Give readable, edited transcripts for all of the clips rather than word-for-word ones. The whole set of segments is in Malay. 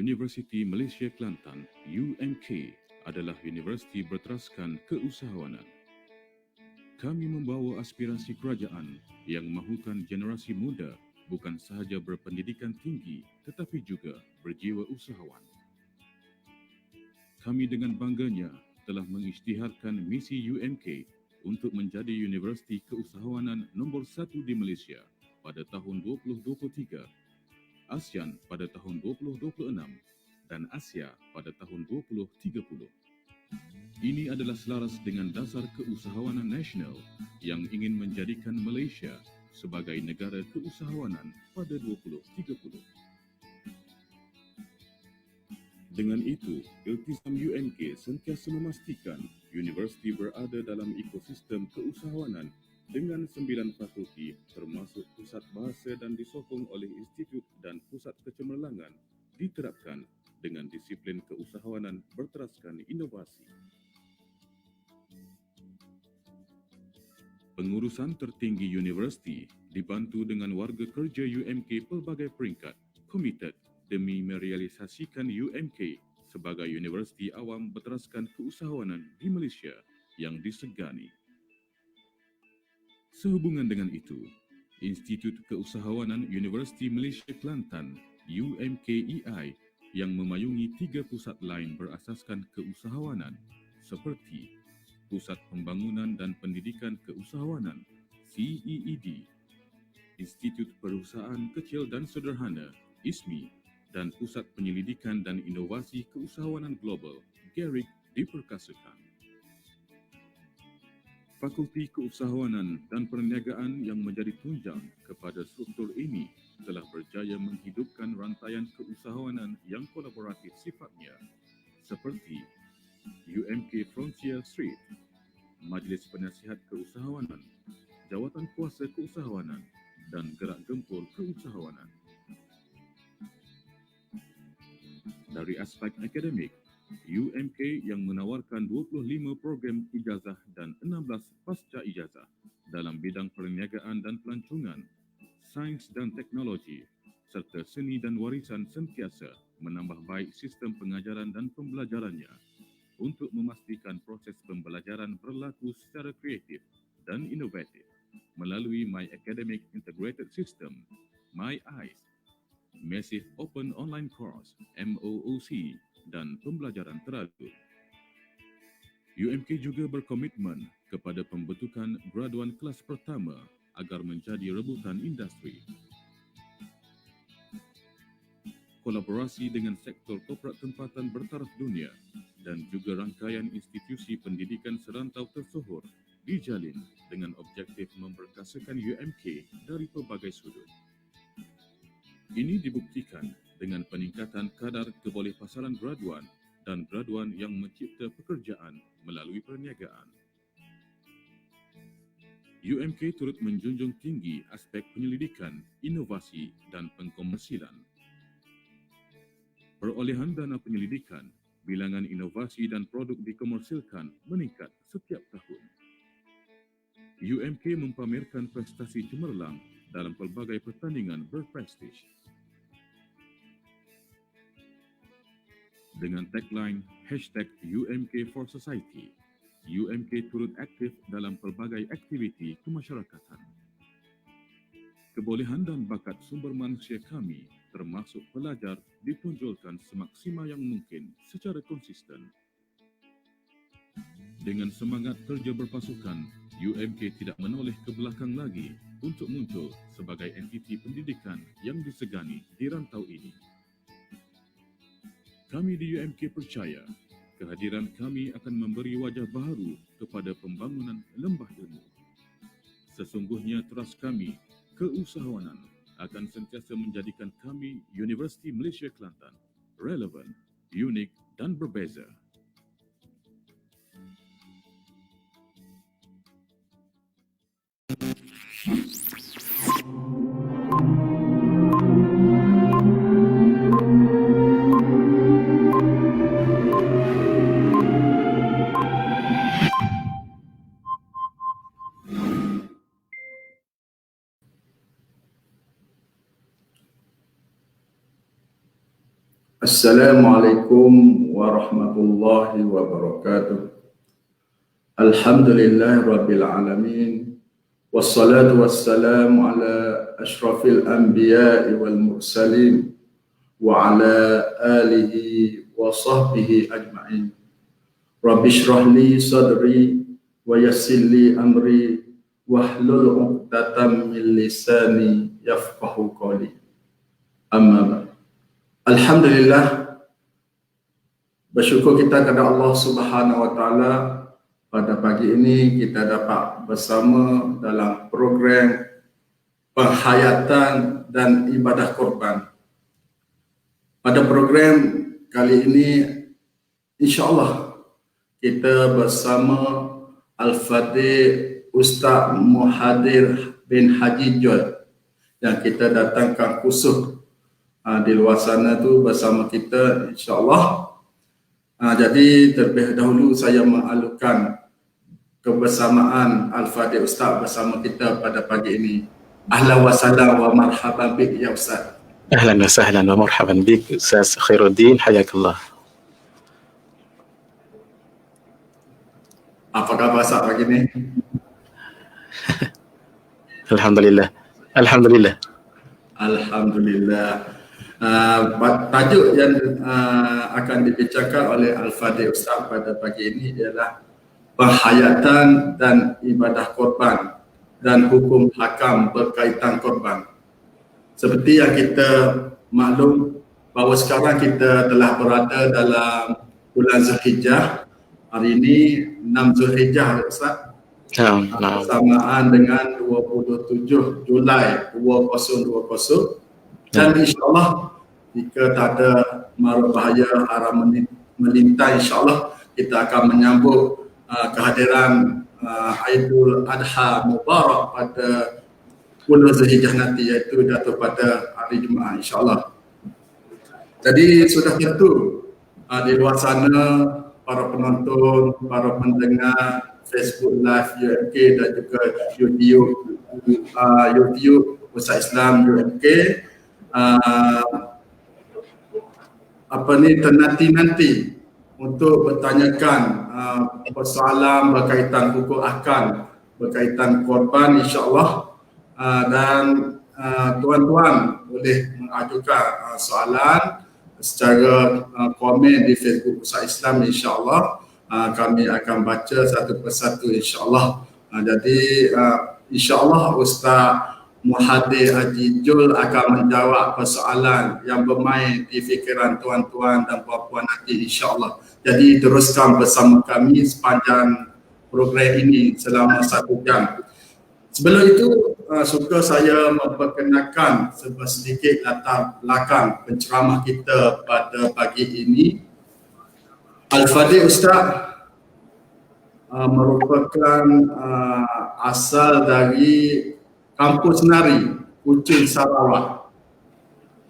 Universiti Malaysia Kelantan (UMK) adalah universiti berteraskan keusahawanan. Kami membawa aspirasi kerajaan yang mahukan generasi muda bukan sahaja berpendidikan tinggi tetapi juga berjiwa usahawan. Kami dengan bangganya telah mengisytiharkan misi UMK untuk menjadi universiti keusahawanan nombor 1 di Malaysia pada tahun 2023, ASEAN pada tahun 2026 dan Asia pada tahun 2030. Ini adalah selaras dengan dasar keusahawanan nasional yang ingin menjadikan Malaysia sebagai negara keusahawanan pada 2030. Dengan itu, iltizam UMK sentiasa memastikan universiti berada dalam ekosistem keusahawanan dengan 9 fakulti termasuk pusat bahasa dan disokong oleh institut dan pusat kecemerlangan diterapkan dengan disiplin keusahawanan berteraskan inovasi. Pengurusan tertinggi universiti dibantu dengan warga kerja UMK pelbagai peringkat komited demi merealisasikan UMK sebagai universiti awam berteraskan keusahawanan di Malaysia yang disegani. Sehubungan dengan itu, Institut Keusahawanan Universiti Malaysia Kelantan UMKEI yang memayungi 3 pusat lain berasaskan keusahawanan seperti Pusat Pembangunan dan Pendidikan Keusahawanan CEED, Institut Perusahaan Kecil dan Sederhana ISMI dan Pusat Penyelidikan dan Inovasi Keusahawanan Global GERIC diperkasakan. Fakulti Keusahawanan dan Perniagaan yang menjadi tunjang kepada struktur ini telah berjaya menghidupkan rantaian keusahawanan yang kolaboratif sifatnya seperti UMK Frontier Street, Majlis Penasihat Keusahawanan, Jawatan Kuasa Keusahawanan dan Gerak Gempur Keusahawanan. Dari aspek akademik, UMK yang menawarkan 25 program ijazah dan 16 pasca ijazah dalam bidang perniagaan dan pelancongan, sains dan teknologi, serta seni dan warisan sentiasa menambah baik sistem pengajaran dan pembelajarannya untuk memastikan proses pembelajaran berlaku secara kreatif dan inovatif melalui My Academic Integrated System, MyEyes, Massive Open Online Course, MOOC, dan pembelajaran teradul. UMK juga berkomitmen kepada pembentukan graduan kelas pertama agar menjadi rebutan industri. Kolaborasi dengan sektor korporat tempatan bertaraf dunia dan juga rangkaian institusi pendidikan serantau tersohor dijalin dengan objektif memperkasakan UMK dari pelbagai sudut. Ini dibuktikan dengan peningkatan kadar kebolehpasalan graduan dan graduan yang mencipta pekerjaan melalui perniagaan. UMK turut menjunjung tinggi aspek penyelidikan, inovasi dan pengkomersilan. Perolehan dana penyelidikan, bilangan inovasi dan produk dikomersilkan meningkat setiap tahun. UMK mempamerkan prestasi cemerlang dalam pelbagai pertandingan berprestij. Dengan tagline #UMK4Society, UMK turut aktif dalam pelbagai aktiviti kemasyarakatan. Kebolehan dan bakat sumber manusia kami, termasuk pelajar, ditonjolkan semaksimal yang mungkin secara konsisten. Dengan semangat kerja berpasukan, UMK tidak menoleh ke belakang lagi untuk muncul sebagai entiti pendidikan yang disegani di rantau ini. Kami di UMK percaya kehadiran kami akan memberi wajah baru kepada pembangunan lembah ilmu. Sesungguhnya teras kami, keusahawanan, akan sentiasa menjadikan kami Universiti Malaysia Kelantan relevan, unik dan berbeza. Assalamualaikum warahmatullahi wabarakatuh. Alhamdulillah rabbil alamin. Wassalatu wassalamu ala ashrafil anbiya'i wal mursalin wa ala alihi wa sahbihi ajma'in. Rabbi shrah li sadri wa yassir li amri wahlul 'uqdatam min lisani yafqahu qawli. Amma ba'd. Alhamdulillah, bersyukur kita kepada Allah Subhanahu Wa Taala pada pagi ini kita dapat bersama dalam program penghayatan dan ibadah korban. Pada program kali ini, insya-Allah kita bersama Al-Fadhil Ustaz Muhadir bin Haji Joy yang kita datangkan khusus di luar sana tu bersama kita, insya-Allah. Jadi terlebih dahulu saya mengalukan kebersamaan Al-Fadhil Ustaz bersama kita pada pagi ini. Ahlan wa sahlan wa marhaban bik ya Ustaz. Ahlan wa sahlan wa marhaban bik Ustaz Khairuddin, hayakallah. Apa khabar Ustaz pagi ni? Alhamdulillah. Alhamdulillah. Alhamdulillah. Tajuk yang akan dibincangkan oleh Al-Fadhil Ustaz pada pagi ini ialah penghayatan dan ibadah korban dan hukum hakam berkaitan korban. Seperti yang kita maklum bahawa sekarang kita telah berada dalam bulan Zulhijjah. Hari ini 6 Zulhijjah Ustaz. Bersamaan dengan 27 Julai 2020. Dan insya-Allah jika tak ada mara bahaya haram melintas, insya-Allah kita akan menyambut kehadiran Aidul Adha Mubarak pada bulan Zulhijjah nanti, iaitu jatuh pada hari Jumaat, insya-Allah. Jadi sudah tentu di luar sana para penonton, para pendengar Facebook Live UMK dan juga YouTube Ustaz Islam UMK ternanti-nanti untuk bertanyakan persoalan berkaitan hukum akal, berkaitan korban, insya-Allah, dan tuan-tuan boleh mengajukan soalan secara komen di Facebook Pusat Islam, insya-Allah kami akan baca satu persatu, insya-Allah. Jadi insya-Allah Ustaz Muhadir Haji Jul akan menjawab persoalan yang bermain di fikiran tuan-tuan dan puan-puan nanti, insya-Allah. Jadi teruskan bersama kami sepanjang program ini selama 1 jam. Sebelum itu, suka saya memperkenalkan sedikit latar belakang penceramah kita pada pagi ini. Al-Fadhil Ustaz merupakan asal dari Kampus Nari, Kuching, Sarawak.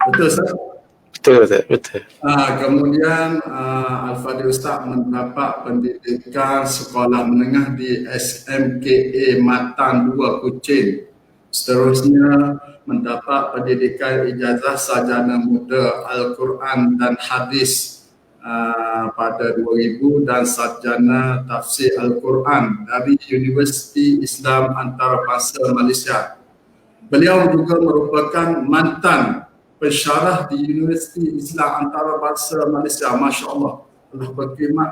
Betul Ustaz? Betul. Kemudian Al-Fadhil Ustaz mendapat pendidikan sekolah menengah di SMKA Matan 2 Kuching. Seterusnya mendapat pendidikan ijazah sarjana muda Al-Quran dan Hadis pada 2000 dan sarjana tafsir Al-Quran dari Universiti Islam Antarabangsa Malaysia. Beliau juga merupakan mantan pensyarah di Universiti Islam Antarabangsa Malaysia. Masya Allah, telah berkhidmat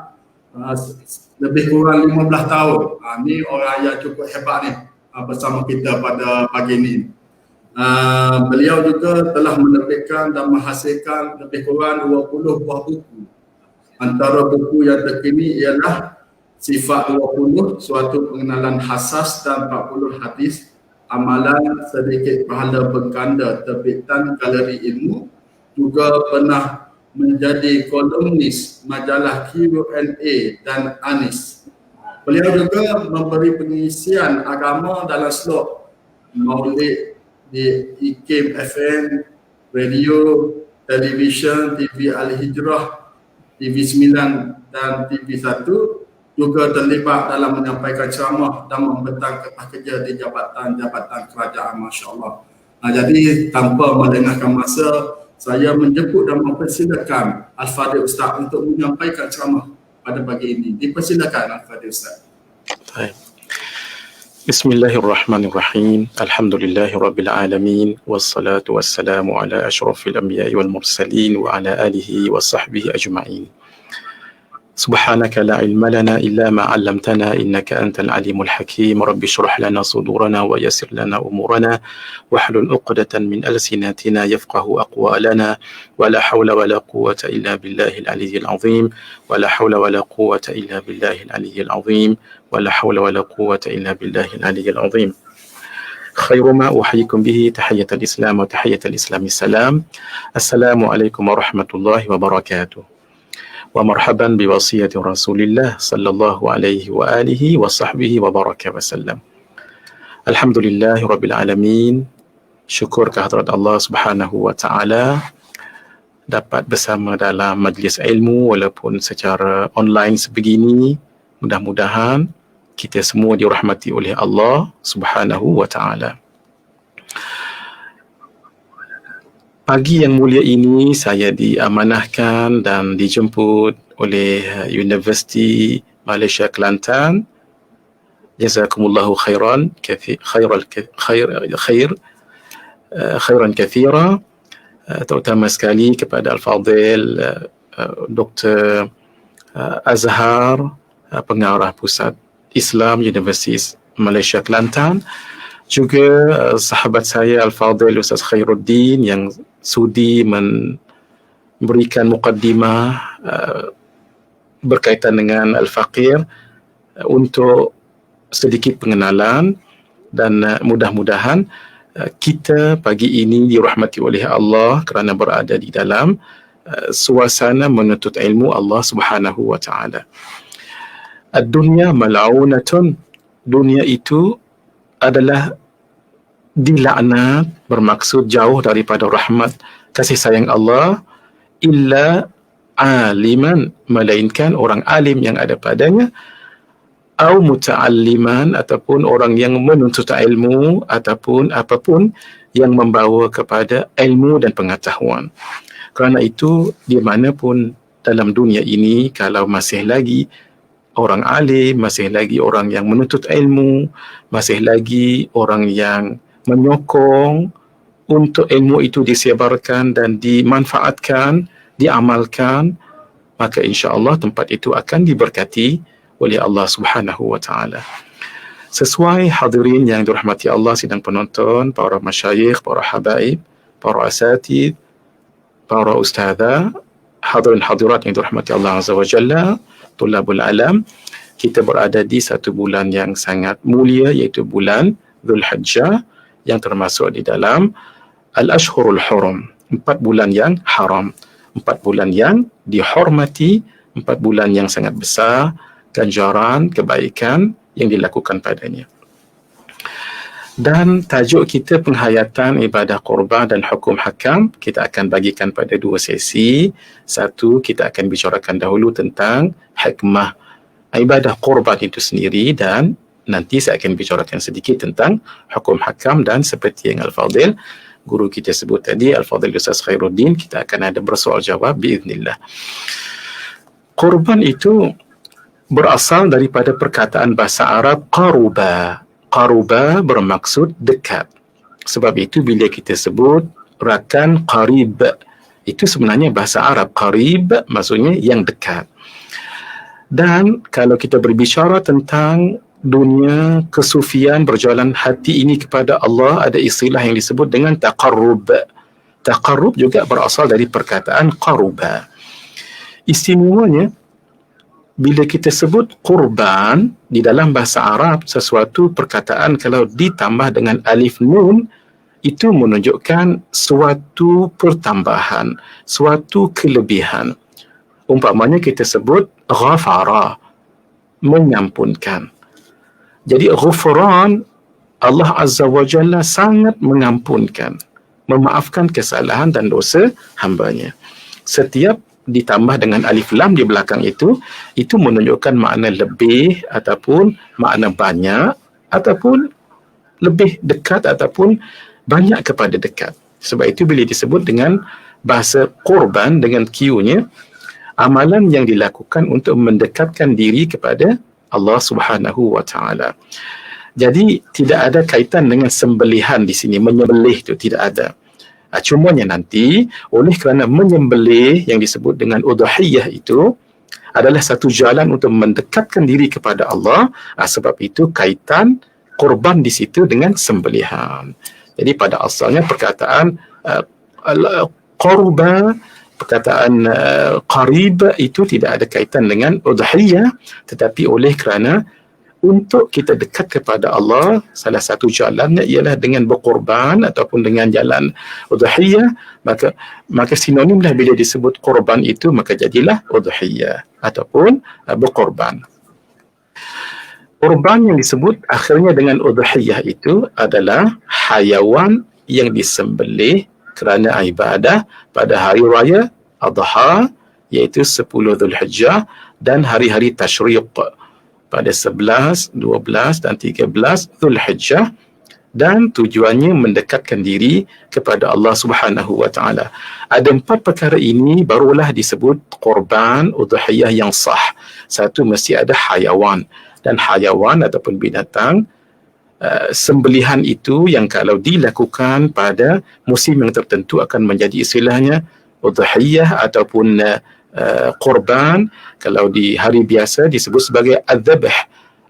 lebih kurang 15 tahun. Ini orang yang cukup hebat ni bersama kita pada pagi ini. Beliau juga telah menerbitkan dan menghasilkan lebih kurang 20 buah buku. Antara buku yang terkini ialah Sifat 20, Suatu Pengenalan Hasas dan 40 Hadis, Amalan Sedikit Pahala Berganda, terbitan Galeri Ilmu. Juga pernah menjadi kolumnis majalah Q&A dan Anis. Beliau juga memberi pengisian agama dalam slot Maulid di IKIM FM, radio, televisyen, TV Al-Hijrah, TV9 dan TV1, juga terlibat dalam menyampaikan ceramah dan membentang kertas kerja di jabatan-jabatan kerajaan. Masya Allah. Jadi tanpa melengahkan masa, saya menjemput dan mempersilakan Al-Fadhil Ustaz untuk menyampaikan ceramah pada pagi ini. Dipersilakan Al-Fadhil Ustaz. Baik. Bismillahirrahmanirrahim. Alhamdulillahirabbil alamin wassalatu wassalamu ala asyrafil anbiya'i wal mursalin wa ala alihi wa sahbihi ajma'in. Subhanaka la ilma lana illa ma 'allamtana innaka antal alimul hakim. Rabbi shrah lana sudurana wa yassir lana umurana wahlul 'uqdatan min alsinatina yafqahu aqwalana wa la hawla wa la quwwata illa billahil aliyyil azim wa la hawla wa la quwwata illa billahil aliyyil azim wa la hawla wa la quwwata illa billahil aliyyil azim. Khairu ma uhyikum bihi tahiyatul islam wa tahiyatul islami salam. Assalamualaikum warahmatullahi wabarakatuh. Wa marhaban bi wasiyati Rasulillah sallallahu alaihi wa alihi wa sahbihi wa baraka wa sallam. Alhamdulillahi rabbil alamin. Syukur kehadrat Allah Subhanahu wa taala dapat bersama dalam majlis ilmu walaupun secara online sebegini. Mudah-mudahan kita semua dirahmati oleh Allah Subhanahu wa taala. Pagi yang mulia ini saya diamanahkan dan dijemput oleh Universiti Malaysia Kelantan. Jazakumullahu khairan khairan kathira, terutama sekali kepada Al-Fadhil Dr. Azhar, pengarah Pusat Islam Universiti Malaysia Kelantan. Juga sahabat saya Al-Fadhil Ustaz Khairuddin yang sudi memberikan mukaddimah berkaitan dengan Al-Faqir untuk sedikit pengenalan, dan mudah-mudahan kita pagi ini dirahmati oleh Allah kerana berada di dalam suasana menuntut ilmu Allah Subhanahu wa taala. Ad-dunya mal'unatun, dunia itu adalah dilaknat, bermaksud jauh daripada rahmat kasih sayang Allah, illa aliman, melainkan orang alim yang ada padanya, au muta'alliman, ataupun orang yang menuntut ilmu, ataupun apapun yang membawa kepada ilmu dan pengetahuan. Kerana itu, di manapun dalam dunia ini, kalau masih lagi orang alim, masih lagi orang yang menuntut ilmu, masih lagi orang yang menyokong untuk ilmu itu disebarkan dan dimanfaatkan, diamalkan, maka insya-Allah tempat itu akan diberkati oleh Allah Subhanahu wa taala. Sesuai hadirin yang dirahmati Allah, sidang penonton, para masyayikh, para habaib, para asatid, para ustazah, hadirin hadirat yang dirahmati Allah Azza wa Jalla, tulabul alam, kita berada di satu bulan yang sangat mulia, iaitu bulan Zulhijjah, yang termasuk di dalam Al-Ashhurul Hurum, 4 bulan yang haram, 4 bulan yang dihormati, 4 bulan yang sangat besar ganjaran kebaikan yang dilakukan padanya. Dan tajuk kita penghayatan ibadah korban dan hukum hakam, kita akan bagikan pada 2 sesi. Satu, kita akan bicarakan dahulu tentang hikmah ibadah korban itu sendiri, dan nanti saya akan bicarakan sedikit tentang hukum hakam. Dan seperti yang Al-Fadil guru kita sebut tadi, Al-Fadil Ustaz Khairuddin, kita akan ada bersoal jawab biiznillah. Korban itu berasal daripada perkataan bahasa Arab qaruba. Qaruba bermaksud dekat. Sebab itu bila kita sebut rakan qarib, itu sebenarnya bahasa Arab. Qarib maksudnya yang dekat. Dan kalau kita berbicara tentang dunia kesufian, berjalan hati ini kepada Allah, ada istilah yang disebut dengan taqarrub. Taqarrub juga berasal dari perkataan qaruba. Istimewanya, bila kita sebut kurban di dalam bahasa Arab, sesuatu perkataan kalau ditambah dengan alif nun, itu menunjukkan suatu pertambahan, suatu kelebihan. Umpamanya kita sebut ghafara, mengampunkan. Jadi ghufran, Allah Azza wa Jalla sangat mengampunkan, memaafkan kesalahan dan dosa hambanya. Setiap ditambah dengan alif lam di belakang itu menunjukkan makna lebih, ataupun makna banyak, ataupun lebih dekat, ataupun banyak kepada dekat. Sebab itu bila disebut dengan bahasa korban dengan Q-nya, amalan yang dilakukan untuk mendekatkan diri kepada Allah Subhanahu wa taala. Jadi tidak ada kaitan dengan sembelihan di sini, menyembelih itu tidak ada. Cumanya nanti oleh kerana menyembelih yang disebut dengan udhiyah itu adalah satu jalan untuk mendekatkan diri kepada Allah, sebab itu kaitan korban di situ dengan sembelihan. Jadi pada asalnya perkataan qurba, perkataan qarib itu tidak ada kaitan dengan udhiyah, tetapi oleh kerana untuk kita dekat kepada Allah, salah satu jalannya ialah dengan berkorban ataupun dengan jalan udhiyah, maka sinonimlah bila disebut korban itu, maka jadilah udhiyah ataupun berkorban. Korban yang disebut akhirnya dengan udhiyah itu adalah hayawan yang disembelih kerana ibadah pada hari raya Adha, iaitu 10 Zulhijjah, dan hari-hari tasyriq pada 11, 12 dan 13 Zulhijjah, dan tujuannya mendekatkan diri kepada Allah Subhanahu wa taala. Ada 4 perkara ini barulah disebut korban udhiyah yang sah. Satu, mesti ada hayawan, dan hayawan ataupun binatang sembelihan itu yang kalau dilakukan pada musim yang tertentu akan menjadi istilahnya udhiyah ataupun korban. Kalau di hari biasa disebut sebagai adzabh.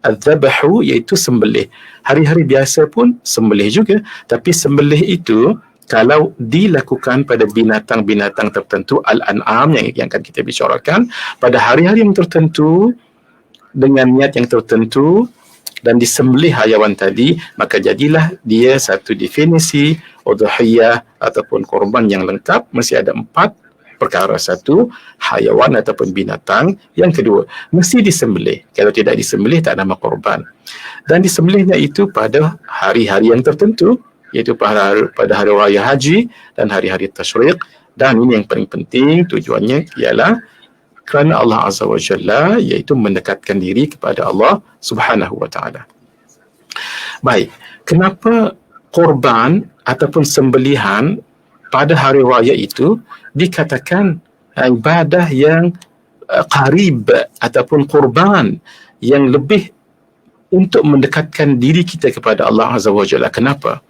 Adzabhu iaitu sembelih. Hari-hari biasa pun sembelih juga, tapi sembelih itu kalau dilakukan pada binatang-binatang tertentu, al-an'am yang akan kita bicarakan, pada hari-hari yang tertentu dengan niat yang tertentu dan disembelih hayawan tadi, maka jadilah dia satu definisi udhiyah ataupun korban yang lengkap. Mesti ada 4 perkara. Satu, hayawan ataupun binatang. Yang kedua, mesti disembelih. Kalau tidak disembelih, tak nama korban. Dan disembelihnya itu pada hari-hari yang tertentu, iaitu pada hari raya haji dan hari-hari tasyriq. Dan ini yang paling penting, tujuannya ialah kerana Allah Azza wa Jalla, iaitu mendekatkan diri kepada Allah Subhanahu wa taala. Baik, kenapa korban ataupun sembelihan pada hari raya itu dikatakan ibadah yang qarib ataupun korban yang lebih untuk mendekatkan diri kita kepada Allah Azza wa Jalla? Kenapa?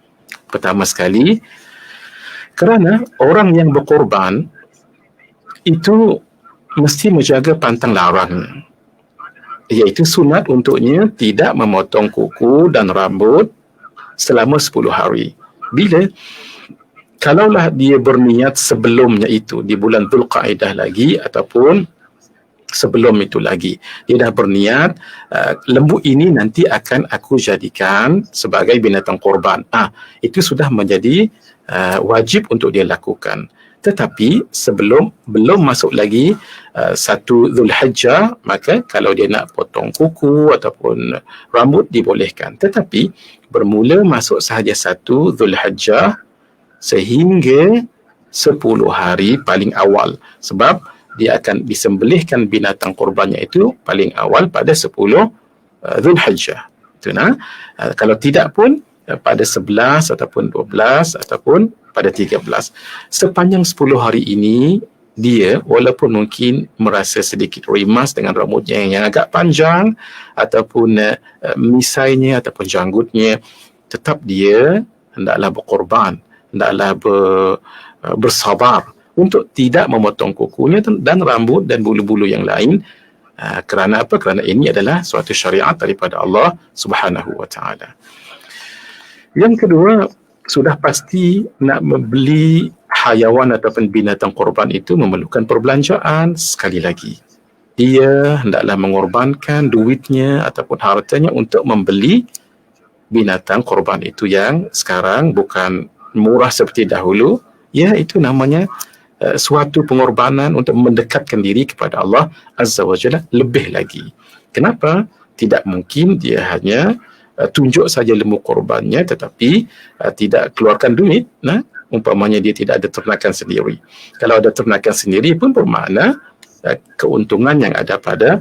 Pertama sekali, kerana orang yang berkorban itu mesti menjaga pantang larang, iaitu sunat untuknya tidak memotong kuku dan rambut selama 10 hari. Bila? Kalaulah dia berniat sebelumnya itu, di bulan Dzulqa'dah lagi ataupun sebelum itu lagi, dia dah berniat, lembu ini nanti akan aku jadikan sebagai binatang korban. Itu sudah menjadi wajib untuk dia lakukan. Tetapi belum masuk lagi 1 Zulhijjah, maka kalau dia nak potong kuku ataupun rambut dibolehkan. Tetapi bermula masuk sahaja 1 Zulhijjah sehingga 10 hari paling awal, sebab dia akan disembelihkan binatang korbannya itu paling awal pada 10 Zulhijjah. Kalau tidak pun pada 11 ataupun 12 ataupun pada 13. Sepanjang 10 hari ini, dia walaupun mungkin merasa sedikit rimas dengan rambutnya yang agak panjang ataupun misainya ataupun janggutnya, tetap dia hendaklah berkorban, hendaklah bersabar untuk tidak memotong kukunya dan rambut dan bulu-bulu yang lain. Kerana apa? Kerana ini adalah suatu syariat daripada Allah Subhanahu wa taala. Yang kedua, sudah pasti nak membeli hayawan ataupun binatang korban itu memerlukan perbelanjaan. Sekali lagi, dia hendaklah mengorbankan duitnya ataupun hartanya untuk membeli binatang korban itu, yang sekarang bukan murah seperti dahulu. Ya, itu namanya suatu pengorbanan untuk mendekatkan diri kepada Allah Azza wa Jalla lebih lagi. Kenapa? Tidak mungkin dia hanya tunjuk saja lembu korbannya tetapi tidak keluarkan duit. Umpamanya dia tidak ada ternakan sendiri. Kalau ada ternakan sendiri pun bermakna keuntungan yang ada pada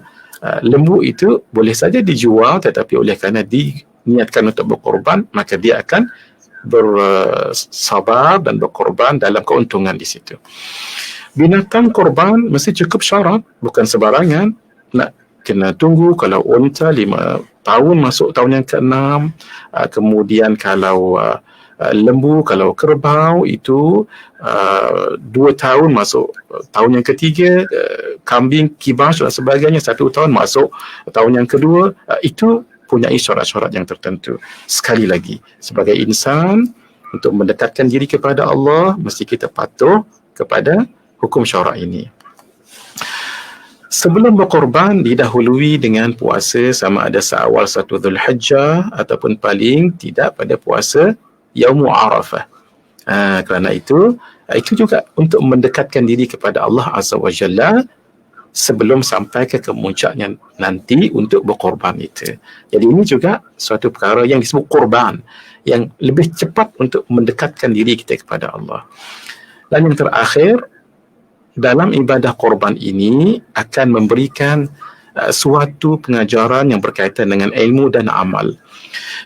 lembu itu boleh saja dijual, tetapi oleh kerana diniatkan untuk berkorban, maka dia akan bersabar dan berkorban dalam keuntungan di situ. Binatang korban mesti cukup syarat, bukan sebarangan. Nak kena tunggu. Kalau unta 5 tahun masuk tahun yang ke-6, kemudian kalau lembu, kalau kerbau itu 2 tahun masuk tahun yang ke-3, kambing, kibas dan sebagainya 1 tahun masuk tahun yang ke-2. Itu punyai syarat-syarat yang tertentu. Sekali lagi, sebagai insan, untuk mendekatkan diri kepada Allah, mesti kita patuh kepada hukum syarak ini. Sebelum berkorban, didahului dengan puasa sama ada seawal 1 Zulhijjah ataupun paling tidak pada puasa Yaumul Arafah. Kerana itu juga untuk mendekatkan diri kepada Allah Azza wa Jalla sebelum sampai ke kemuncaknya nanti untuk berkorban itu. Jadi ini juga suatu perkara yang disebut korban, yang lebih cepat untuk mendekatkan diri kita kepada Allah. Dan yang terakhir, dalam ibadah korban ini akan memberikan suatu pengajaran yang berkaitan dengan ilmu dan amal.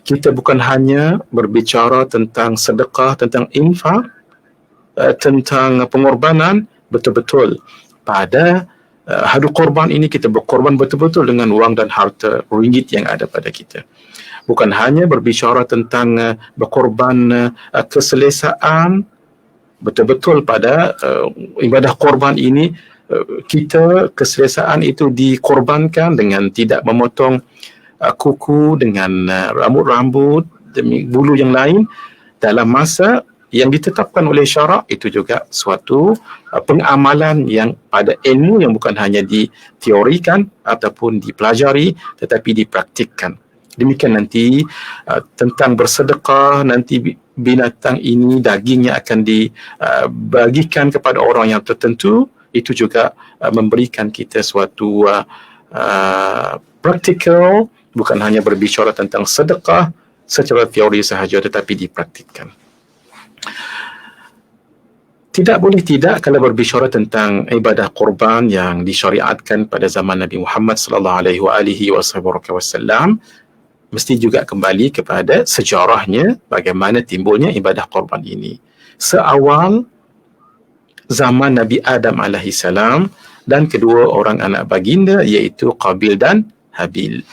Kita bukan hanya berbicara tentang sedekah, tentang infak, tentang pengorbanan, betul-betul pada hari korban ini kita berkorban betul-betul dengan wang dan harta ringgit yang ada pada kita. Bukan hanya berbicara tentang berkorban keselesaan, betul-betul pada ibadah korban ini kita keselesaan itu dikorbankan dengan tidak memotong kuku, dengan rambut-rambut demi bulu yang lain dalam masa yang ditetapkan oleh syarak. Itu juga suatu pengamalan yang pada ilmu yang bukan hanya diteorikan ataupun dipelajari tetapi dipraktikkan. Demikian nanti tentang bersedekah, nanti binatang ini dagingnya akan dibagikan kepada orang yang tertentu. Itu juga memberikan kita suatu praktikal, bukan hanya berbicara tentang sedekah secara teori sahaja tetapi dipraktikkan. Tidak boleh tidak kalau berbicara tentang ibadah korban yang disyariatkan pada zaman Nabi Muhammad sallallahu alaihi wasallam, mesti juga kembali kepada sejarahnya bagaimana timbulnya ibadah korban ini. Seawal zaman Nabi Adam alaihi salam dan kedua orang anak baginda iaitu Qabil dan Habil.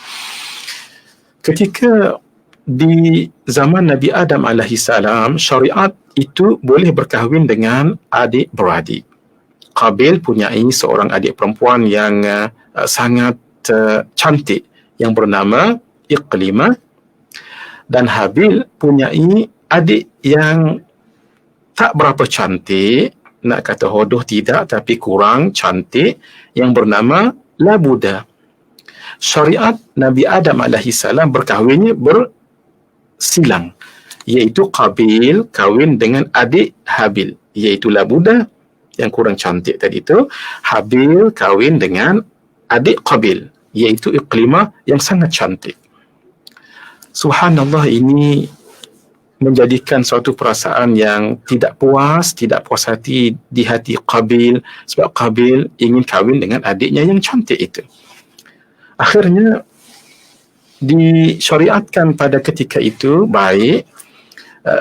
Ketika di zaman Nabi Adam alaihi salam, syariat itu boleh berkahwin dengan adik-beradik. Qabil punyai seorang adik perempuan yang sangat cantik yang bernama Iqlimah, dan Habil punyai adik yang tak berapa cantik, nak kata hodoh tidak, tapi kurang cantik, yang bernama Labuda. Syariat Nabi Adam AS berkahwinnya bersilang, iaitu Qabil kahwin dengan adik Habil, iaitu Labuda yang kurang cantik tadi itu. Habil kahwin dengan adik Qabil, iaitu Iqlimah yang sangat cantik. Subhanallah, ini menjadikan suatu perasaan yang tidak puas hati di hati Qabil, sebab Qabil ingin kahwin dengan adiknya yang cantik itu. Akhirnya disyariatkan pada ketika itu, baik,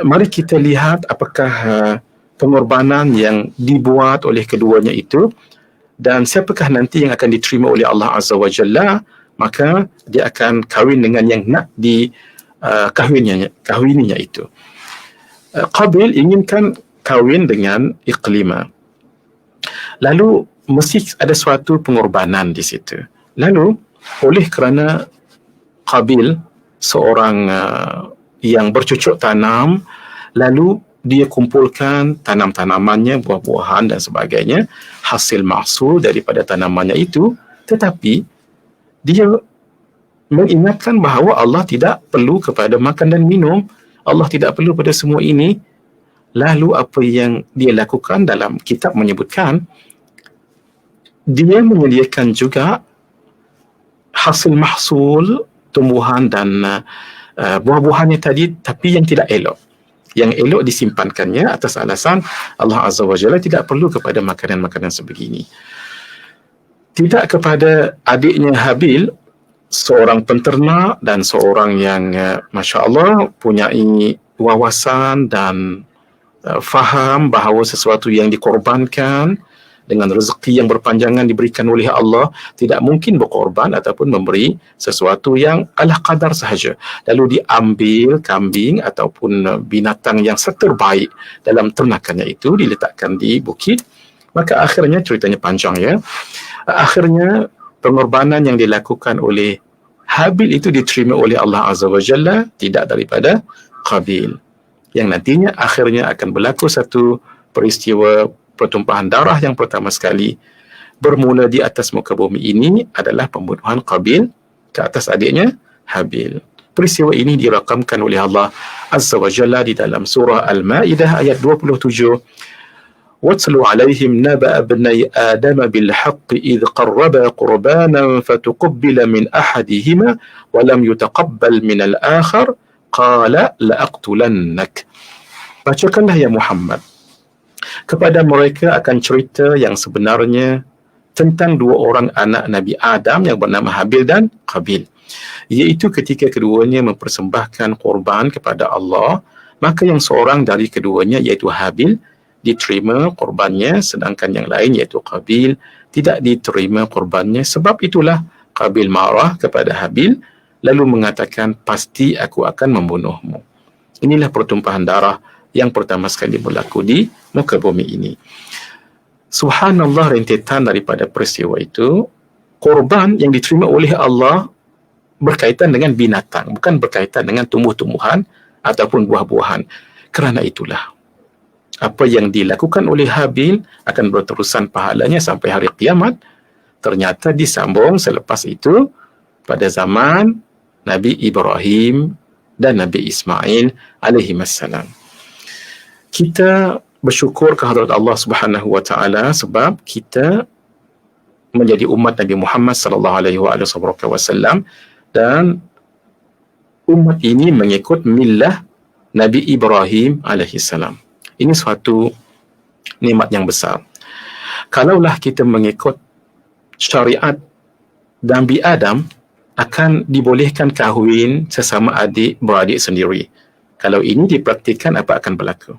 mari kita lihat apakah pengorbanan yang dibuat oleh keduanya itu, dan siapakah nanti yang akan diterima oleh Allah Azza wa Jalla, maka dia akan kahwin dengan yang nak kahwininya itu. Qabil inginkan kahwin dengan Iqlimah. Lalu mesti ada suatu pengorbanan di situ. Lalu oleh kerana Qabil seorang yang bercucuk tanam, lalu dia kumpulkan tanam-tanamannya, buah-buahan dan sebagainya, hasil mahsul daripada tanamannya itu, tetapi dia mengingatkan bahawa Allah tidak perlu kepada makan dan minum, Allah tidak perlu pada semua ini. Lalu apa yang dia lakukan, dalam kitab menyebutkan, dia menyediakan juga hasil mahsul tumbuhan dan buah-buahannya tadi, tapi yang tidak elok. Yang elok disimpankannya atas alasan Allah Azza wa Jalla tidak perlu kepada makanan-makanan sebegini. Tidak kepada adiknya Habil, seorang penternak dan seorang yang Masya Allah punyai wawasan dan faham bahawa sesuatu yang dikorbankan dengan rezeki yang berpanjangan diberikan oleh Allah, tidak mungkin berkorban ataupun memberi sesuatu yang ala qadar sahaja. Lalu diambil kambing ataupun binatang yang terbaik dalam ternakannya itu, diletakkan di bukit. Maka akhirnya, ceritanya panjang ya, akhirnya pengorbanan yang dilakukan oleh Habil itu diterima oleh Allah Azza wa Jalla, tidak daripada Qabil, yang nantinya akhirnya akan berlaku satu peristiwa pertumpahan darah yang pertama sekali bermula di atas muka bumi ini adalah pembunuhan Qabil ke atas adiknya Habil. Peristiwa ini dirakamkan oleh Allah Azza wa Jalla di dalam surah Al-Ma'idah ayat 27. وَاتْلُ عَلَيْهِمْ نَبَأَ ابْنَيْ آدَمَ بِالْحَقِّ إِذْ قَرَّبَا قُرْبَانًا فَتُقُبِّلَ مِنْ أَحَدِهِمَا وَلَمْ يُتَقَبَّلْ مِنَ الْآخَرِ قَالَ لَأَقْتُلَنَّكَ. Bacakanlah ya Muhammad kepada mereka akan cerita yang sebenarnya tentang dua orang anak Nabi Adam yang bernama Habil dan Qabil, iaitu ketika keduanya mempersembahkan korban kepada Allah, maka yang seorang dari keduanya iaitu Habil diterima korbannya, sedangkan yang lain iaitu Qabil tidak diterima korbannya. Sebab itulah Qabil marah kepada Habil lalu mengatakan, pasti aku akan membunuhmu. Inilah pertumpahan darah yang pertama sekali berlaku di muka bumi ini. Subhanallah, rentetan daripada peristiwa itu, korban yang diterima oleh Allah berkaitan dengan binatang, bukan berkaitan dengan tumbuh-tumbuhan ataupun buah-buahan. Kerana itulah apa yang dilakukan oleh Habil akan berterusan pahalanya sampai hari kiamat. Ternyata disambung selepas itu pada zaman Nabi Ibrahim dan Nabi Ismail alaihimassalam. Kita bersyukur kehadrat Allah Subhanahu wa taala sebab kita menjadi umat Nabi Muhammad sallallahu alaihi wasallam, dan umat ini mengikut millah Nabi Ibrahim alaihissalam. Ini suatu nikmat yang besar. Kalaulah kita mengikut syariat Nabi Adam, akan dibolehkan kahwin sesama adik beradik sendiri. Kalau ini dipraktikkan, apa akan berlaku?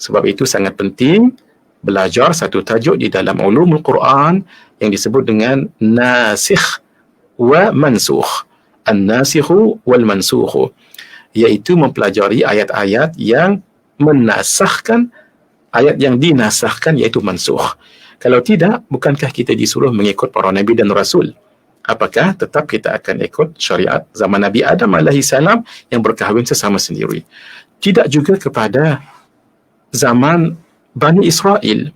Sebab itu sangat penting belajar satu tajuk di dalam ulumul Quran yang disebut dengan nasikh wa mansukh. An-nasikhu wal mansukhu, iaitu mempelajari ayat-ayat yang menasahkan ayat yang dinasahkan, iaitu mansukh. Kalau tidak, bukankah kita disuruh mengikut para Nabi dan Rasul? Apakah tetap kita akan ikut syariat zaman Nabi Adam alaihissalam yang berkahwin sesama sendiri? Tidak juga kepada zaman Bani Israel.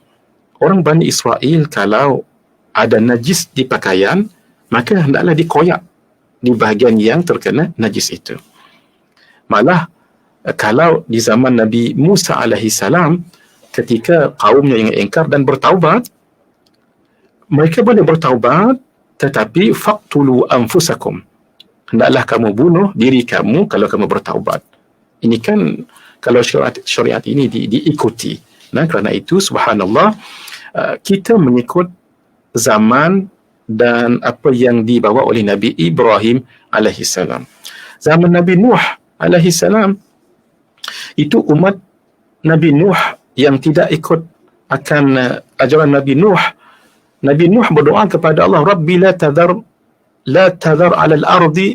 Orang Bani Israel kalau ada najis di pakaian, maka hendaklah dikoyak di bahagian yang terkena najis itu. Malah kalau di zaman Nabi Musa alaihissalam, ketika kaumnya yang ingkar dan bertaubat, mereka boleh bertaubat, tetapi faqtulu anfusakum, hendaklah kamu bunuh diri kamu kalau kamu bertaubat. Ini kan kalau syariat ini diikuti. Nah, kerana itu subhanallah, kita mengikut zaman dan apa yang dibawa oleh Nabi Ibrahim alaihissalam. Zaman Nabi Nuh alaihissalam, itu umat Nabi Nuh yang tidak ikut akan ajaran Nabi Nuh. Nabi Nuh berdoa kepada Allah, Rabbi la tadhar ala al-ardi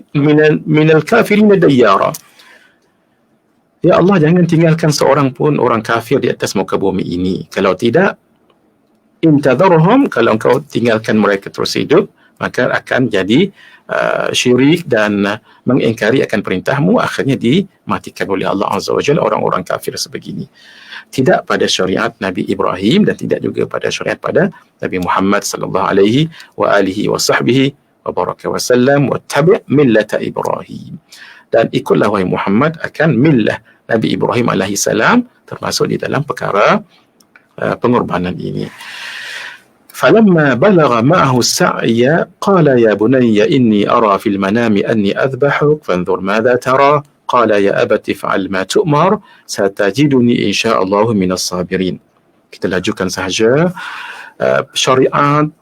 minal kafirin dayyara. Ya Allah, jangan tinggalkan seorang pun orang kafir di atas muka bumi ini. Kalau tidak, intadharhum, kalau engkau tinggalkan mereka terus hidup, maka akan jadi syirik dan mengingkari akan perintahmu, akhirnya dimatikan oleh Allah Azza wa Jalla orang-orang kafir sebegini. Tidak pada syariat Nabi Ibrahim dan tidak juga pada syariat pada Nabi Muhammad sallallahu alaihi wa alihi wa sahbihi wa baraka wa sallam, wattabi' millata Ibrahim. Dan ikutlah wahai Muhammad akan millah Nabi Ibrahim alaihi salam, termasuk di dalam perkara pengorbanan ini. فلما بلغ معه السعي قال يا بني إني أرى في المنام أني أذبحك فانظر ماذا ترى قال يا أبت افعل ما تؤمر ستجدني إن شاء الله من الصابرين. Kita lajukan sahaja syariat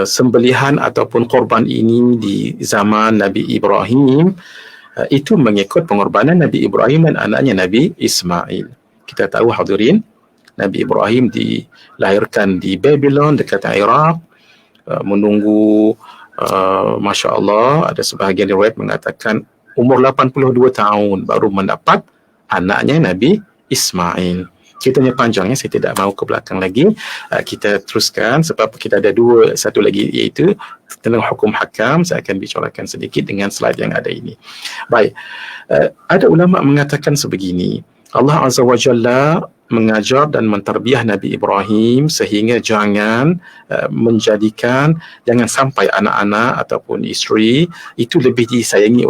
sembelihan ataupun korban ini di zaman Nabi Ibrahim, itu mengikut pengorbanan Nabi Ibrahim dan anaknya Nabi Ismail. Kita tahu hadirin, Nabi Ibrahim dilahirkan di Babylon dekat Iraq, menunggu Masya Allah, ada sebahagian riwayat mengatakan umur 82 tahun baru mendapat anaknya Nabi Ismail. Ceritanya panjangnya, saya tidak mahu ke belakang lagi. Kita teruskan sebab kita ada satu lagi, iaitu tentang hukum hakam. Saya akan bicarakan sedikit dengan slide yang ada ini. Baik, ada ulama mengatakan sebegini, Allah Azza wa Jalla mengajar dan mentarbiah Nabi Ibrahim sehingga jangan jangan sampai anak-anak ataupun isteri itu lebih disayangi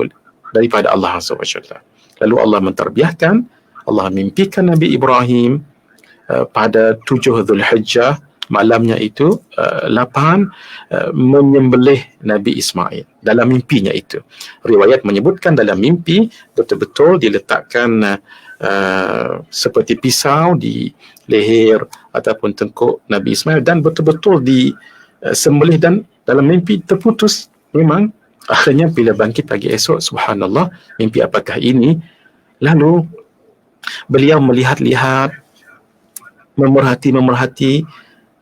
daripada Allah Azza wa Jalla. Lalu Allah mentarbiahkan, Allah mimpikan Nabi Ibrahim pada 7 Zulhijjah, malamnya itu 8, menyembelih Nabi Ismail dalam mimpinya itu. Riwayat menyebutkan dalam mimpi betul-betul diletakkan seperti pisau di leher ataupun tengkuk Nabi Ismail dan betul-betul disembelih, dan dalam mimpi terputus. Memang akhirnya bila bangkit pagi esok, subhanallah, mimpi apakah ini? Lalu beliau melihat-lihat, memerhati,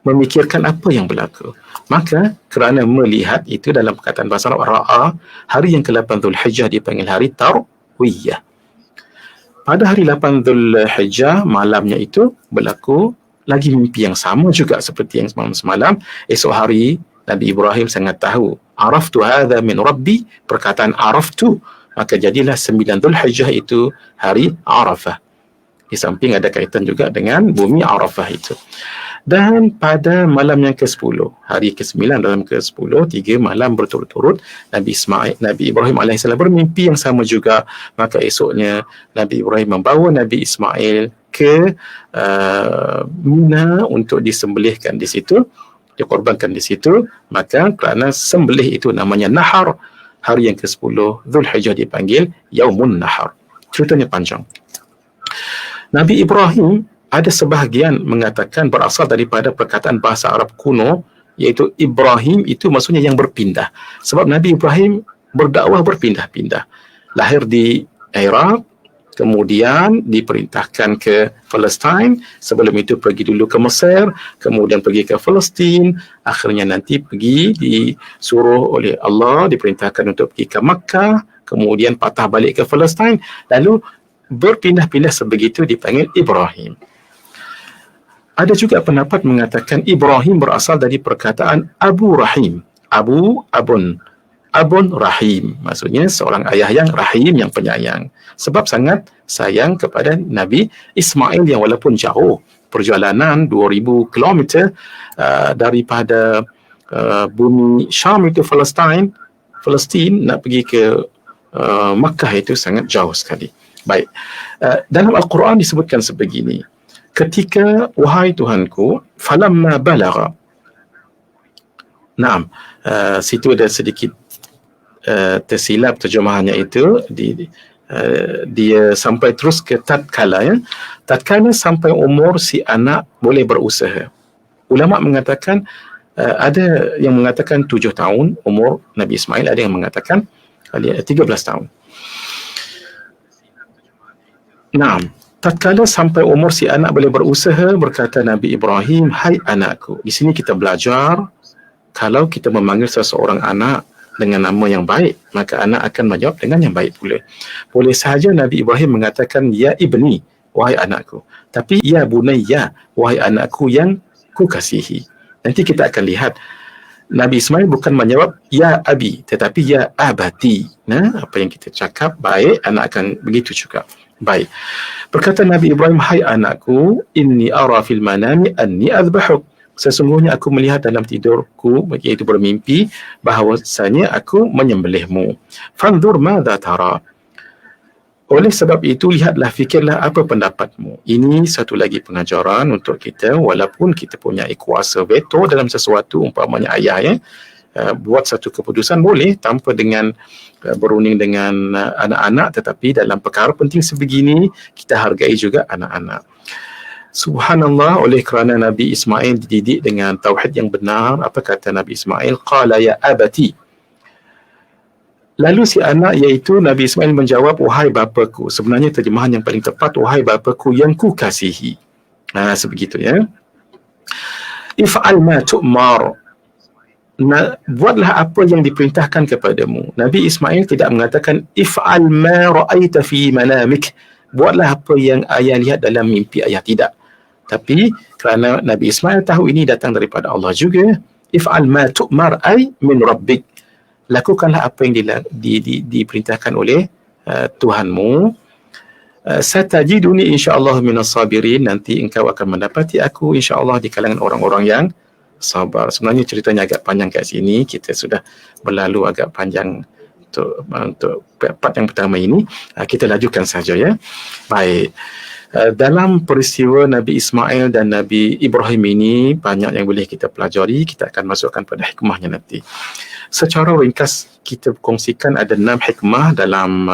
memikirkan apa yang berlaku. Maka kerana melihat itu, dalam perkataan bahasa Arab, ra'a, hari yang ke-8 Zulhijjah dipanggil hari Tarwiyah. Pada hari 8 Zulhijjah, malamnya itu berlaku lagi mimpi yang sama juga seperti yang semalam. Esok hari Nabi Ibrahim sangat tahu, araftu hadha min rabbi, perkataan araftu, maka jadilah 9 Zulhijjah itu hari Arafah. Di samping ada kaitan juga dengan bumi Arafah itu. Dan pada malam yang ke-10, hari ke-9 dalam ke-10, 3 malam berturut-turut, Nabi Ibrahim AS bermimpi yang sama juga. Maka esoknya Nabi Ibrahim membawa Nabi Ismail ke Mina untuk disembelihkan di situ, dikorbankan di situ. Maka kerana sembelih itu namanya Nahar, hari yang ke-10 Zulhijjah dipanggil Yaumun Nahar. Ceritanya panjang. Nabi Ibrahim, ada sebahagian mengatakan berasal daripada perkataan bahasa Arab kuno, iaitu Ibrahim itu maksudnya yang berpindah. Sebab Nabi Ibrahim berdakwah berpindah-pindah. Lahir di Iraq, kemudian diperintahkan ke Palestin, sebelum itu pergi dulu ke Mesir, kemudian pergi ke Palestin, akhirnya nanti pergi disuruh oleh Allah, diperintahkan untuk pergi ke Makkah, kemudian patah balik ke Palestin, lalu berpindah-pindah sebegitu dipanggil Ibrahim. Ada juga pendapat mengatakan Ibrahim berasal dari perkataan Abu Rahim. Abun Rahim. Maksudnya seorang ayah yang rahim, yang penyayang. Sebab sangat sayang kepada Nabi Ismail yang walaupun jauh perjalanan 2000 km daripada bumi Syam itu Palestin nak pergi ke Makkah itu sangat jauh sekali. Baik. Dalam Al-Quran disebutkan sebegini. Ketika wahai Tuhanku, falamma balagha. Naam, situ ada sedikit tersilap terjemahannya itu. Dia sampai terus ke tatkala, ya. Tatkala sampai umur si anak boleh berusaha. Ulama mengatakan ada yang mengatakan 7 tahun umur Nabi Ismail, ada yang mengatakan 13 tahun. Naam, tatkala sampai umur si anak boleh berusaha, berkata Nabi Ibrahim, hai anakku. Di sini kita belajar kalau kita memanggil seseorang anak dengan nama yang baik, maka anak akan menjawab dengan yang baik pula. Boleh sahaja Nabi Ibrahim mengatakan ya ibni, wahai anakku. Tapi ya bunayya, wahai anakku yang ku kasihi. Nanti kita akan lihat Nabi Ismail bukan menjawab ya abi, tetapi ya abati. Nah, apa yang kita cakap baik, anak akan begitu juga. Baik. Berkata Nabi Ibrahim, hai anakku, inni ara fil manami anni azbahuk. Sesungguhnya aku melihat dalam tidurku, iaitu bermimpi, bahawasanya aku menyembelihmu. Fanzur madza tara. Oleh sebab itu, lihatlah, fikirlah apa pendapatmu. Ini satu lagi pengajaran untuk kita, walaupun kita punya kuasa veto dalam sesuatu, umpamanya ayah, ya, buat satu keputusan boleh tanpa dengan berunding dengan anak-anak, tetapi dalam perkara penting sebegini kita hargai juga anak-anak. Subhanallah, oleh kerana Nabi Ismail dididik dengan tauhid yang benar, apa kata Nabi Ismail? Qala ya abati. Lalu si anak, iaitu Nabi Ismail menjawab, wahai bapaku. Sebenarnya terjemahan yang paling tepat, wahai bapaku yang ku kasihi. Sebegitu, ya. If'al ma tu'mar. Buatlah apa yang diperintahkan kepadamu. Nabi Ismail tidak mengatakan if'al ma ra'aita fi manamik. Buatlah apa yang ayah lihat dalam mimpi ayah, tidak. Tapi kerana Nabi Ismail tahu ini datang daripada Allah juga, if'al ma tu'mar ay min rabbik. Lakukanlah apa yang diperintahkan oleh Tuhanmu. Satajiduni insyaallah minas sabirin. Nanti engkau akan mendapati aku insyaallah di kalangan orang-orang yang sabar. Sebenarnya ceritanya agak panjang kat sini. Kita sudah berlalu agak panjang untuk part yang pertama ini. Kita lajukan saja, ya. Baik. Dalam peristiwa Nabi Ismail dan Nabi Ibrahim ini banyak yang boleh kita pelajari. Kita akan masukkan pada hikmahnya nanti. Secara ringkas kita kongsikan ada 6 hikmah dalam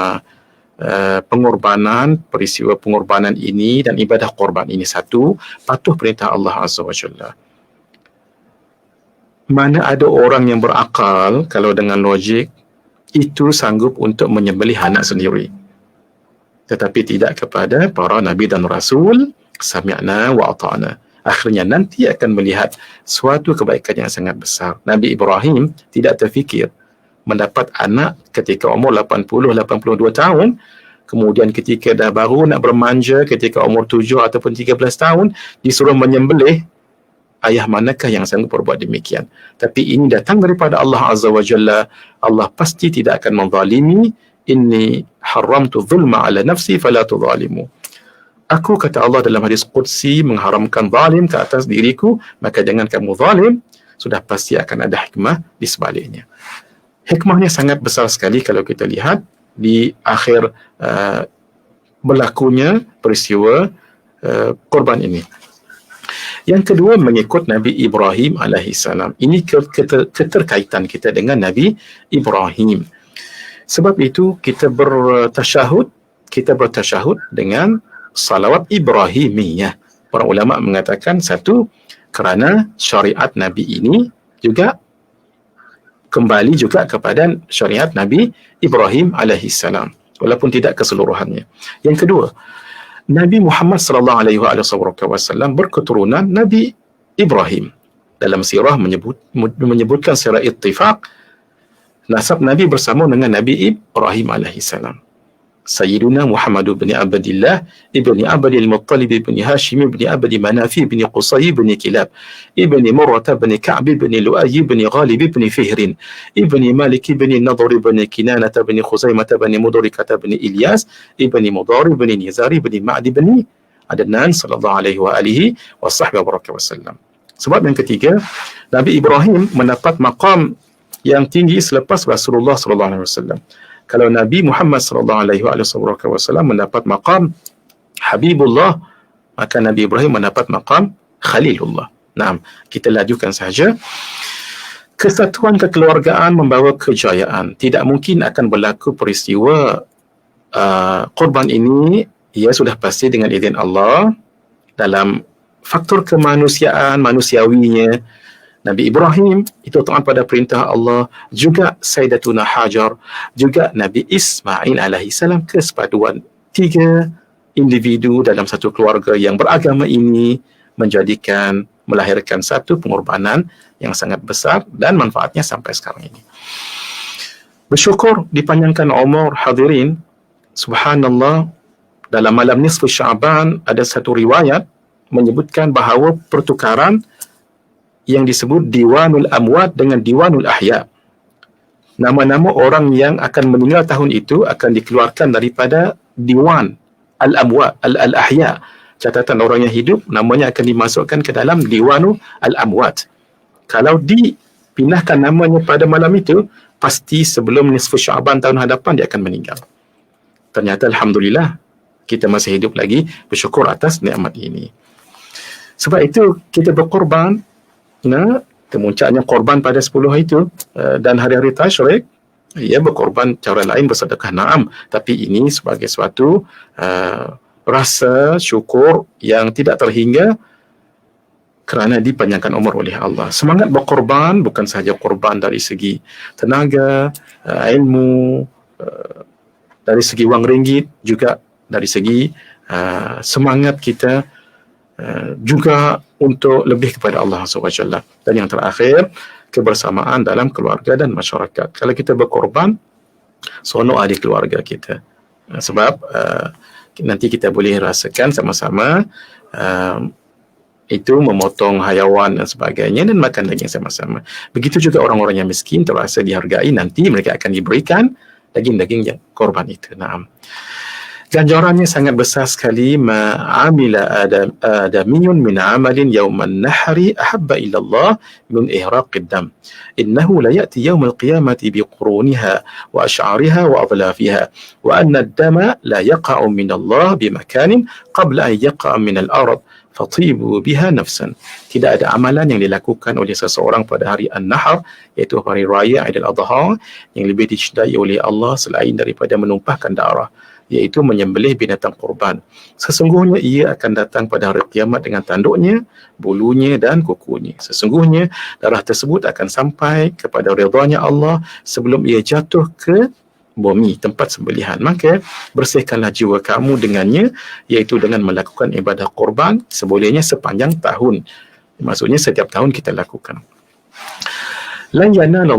pengorbanan, peristiwa pengorbanan ini dan ibadah korban ini. 1, patuh perintah Allah Azza wa Jalla. Mana ada orang yang berakal, kalau dengan logik, itu sanggup untuk menyembelih anak sendiri. Tetapi tidak kepada para Nabi dan Rasul, sami'na wa ata'na. Akhirnya nanti akan melihat suatu kebaikan yang sangat besar. Nabi Ibrahim tidak terfikir mendapat anak ketika umur 80-82 tahun. Kemudian ketika dah baru nak bermanja, ketika umur 7 ataupun 13 tahun, disuruh menyembelih. Ayah manakah yang sanggup berbuat demikian? Tapi ini datang daripada Allah Azza wa Jalla. Allah pasti tidak akan menzalimi. Inni haramtu zulma ala nafsi fala tuzalimu. Aku, kata Allah dalam hadis Qudsi, mengharamkan zalim ke atas diriku, maka jangan kamu zalim. Sudah pasti akan ada hikmah di sebaliknya. Hikmahnya sangat besar sekali kalau kita lihat di akhir berlakunya peristiwa korban ini. Yang kedua, mengikut Nabi Ibrahim alaihissalam. Ini keterkaitan kita dengan Nabi Ibrahim. Sebab itu kita bertasyahud dengan salawat Ibrahimiyah. Para ulama mengatakan, 1, kerana syariat Nabi ini juga kembali juga kepada syariat Nabi Ibrahim alaihissalam, walaupun tidak keseluruhannya. Yang kedua, Nabi Muhammad sallallahu alaihi wasallam berketurunan Nabi Ibrahim. Dalam sirah menyebutkan secara ittifaq nasab Nabi bersama dengan Nabi Ibrahim alaihissalam. Sayyiduna Muhammad bin Abdillah ibni Abdil Muttalib ibni Hashim ibni Abdi Manafi ibni Qusay ibni Kilab ibni Murrah ibni Ka'b ibni Lu'ay ibni Ghalib ibni Fihrin ibni Malik ibni Nadhr ibni Kinanah ibni Khuzaimah ibni Mudrikah ibni Ilyas ibni Mudar ibni Nizar ibni Ma'd ibni Adnan sallallahu alaihi wa alihi wa sahbihi wa sallam. Sebab yang ketiga, Nabi Ibrahim mendapat maqam yang tinggi selepas Rasulullah sallallahu alaihi wasallam. Kalau Nabi Muhammad sallallahu alaihi wasallam mendapat maqam Habibullah, maka Nabi Ibrahim mendapat maqam Khalilullah. Nah, kita lajukan sahaja. Kesatuan kekeluargaan membawa kejayaan. Tidak mungkin akan berlaku peristiwa korban ini, ia sudah pasti dengan izin Allah. Dalam faktor kemanusiaan, manusiawinya, Nabi Ibrahim itu taat pada perintah Allah, juga Sayyidatuna Hajar, juga Nabi Ismail alaihi salam, kesepaduan tiga individu dalam satu keluarga yang beragama ini melahirkan satu pengorbanan yang sangat besar dan manfaatnya sampai sekarang ini. Bersyukur dipanjangkan umur hadirin. Subhanallah, dalam malam nisfu Sya'ban ada satu riwayat menyebutkan bahawa pertukaran yang disebut Diwanul Amwat dengan Diwanul Ahya. Nama-nama orang yang akan meninggal tahun itu akan dikeluarkan daripada Diwan Al-Amwat, Al-Ahya. Catatan orang yang hidup, namanya akan dimasukkan ke dalam Diwanul Al-Amwat. Kalau dipindahkan namanya pada malam itu, pasti sebelum nisfu Sya'ban tahun hadapan dia akan meninggal. Ternyata Alhamdulillah, kita masih hidup lagi, bersyukur atas nikmat ini. Sebab itu kita berkorban. Kemuncaknya korban pada 10 hari itu dan hari-hari tasyrik, ia berkorban cara lain, bersedekah, na'am, tapi ini sebagai suatu rasa syukur yang tidak terhingga kerana dipanjangkan umur oleh Allah. Semangat berkorban bukan sahaja korban dari segi tenaga, ilmu, dari segi wang ringgit, juga dari segi semangat kita, juga untuk lebih kepada Allah SWT. Dan yang terakhir, kebersamaan dalam keluarga dan masyarakat. Kalau kita berkorban, seronok ahli keluarga kita. Sebab nanti kita boleh rasakan sama-sama itu memotong haiwan dan sebagainya dan makan daging sama-sama. Begitu juga orang-orang yang miskin terasa dihargai, nanti mereka akan diberikan daging-daging yang korban itu. Naam. Ganjarannya sangat besar sekali. Ma'amila adamiyun min amalin yawman nahri ahabba ila Allah min ihraqid dam. Innahu la ya'ti yawmal qiyamati biquruniha wa ash'ariha wa adlafiha wa anna ad-dama la yaqa'u min Allah bimakanin qabla an yaqa'a min al-ard fatibu biha nafsan. Tidak ada amalan yang dilakukan oleh seseorang pada hari An-Nahr, iaitu hari raya Aidil Adha, yang lebih dicintai oleh Allah selain daripada menumpahkan darah, iaitu menyembelih binatang kurban. Sesungguhnya ia akan datang pada hari kiamat dengan tanduknya, bulunya dan kukunya. Sesungguhnya darah tersebut akan sampai kepada ridhanya Allah sebelum ia jatuh ke bumi, tempat sembelihan. Maka bersihkanlah jiwa kamu dengannya, iaitu dengan melakukan ibadah kurban sebolehnya sepanjang tahun. Maksudnya setiap tahun kita lakukan. La yanala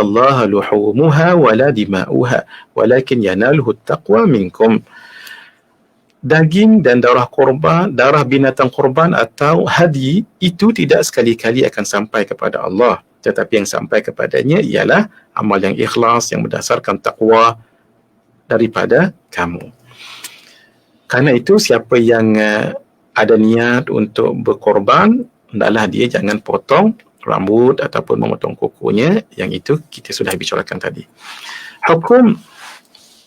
Allah luhumuha wala dima'uha walakin yanaluhu taqwa minkum. Daging dan darah korban, darah binatang korban atau hadi itu tidak sekali-kali akan sampai kepada Allah, tetapi yang sampai kepadanya ialah amal yang ikhlas yang berdasarkan taqwa daripada kamu. Karena itu siapa yang ada niat untuk berkorban, hendaklah dia jangan potong rambut ataupun memotong kukunya, yang itu kita sudah bicarakan tadi. Hukum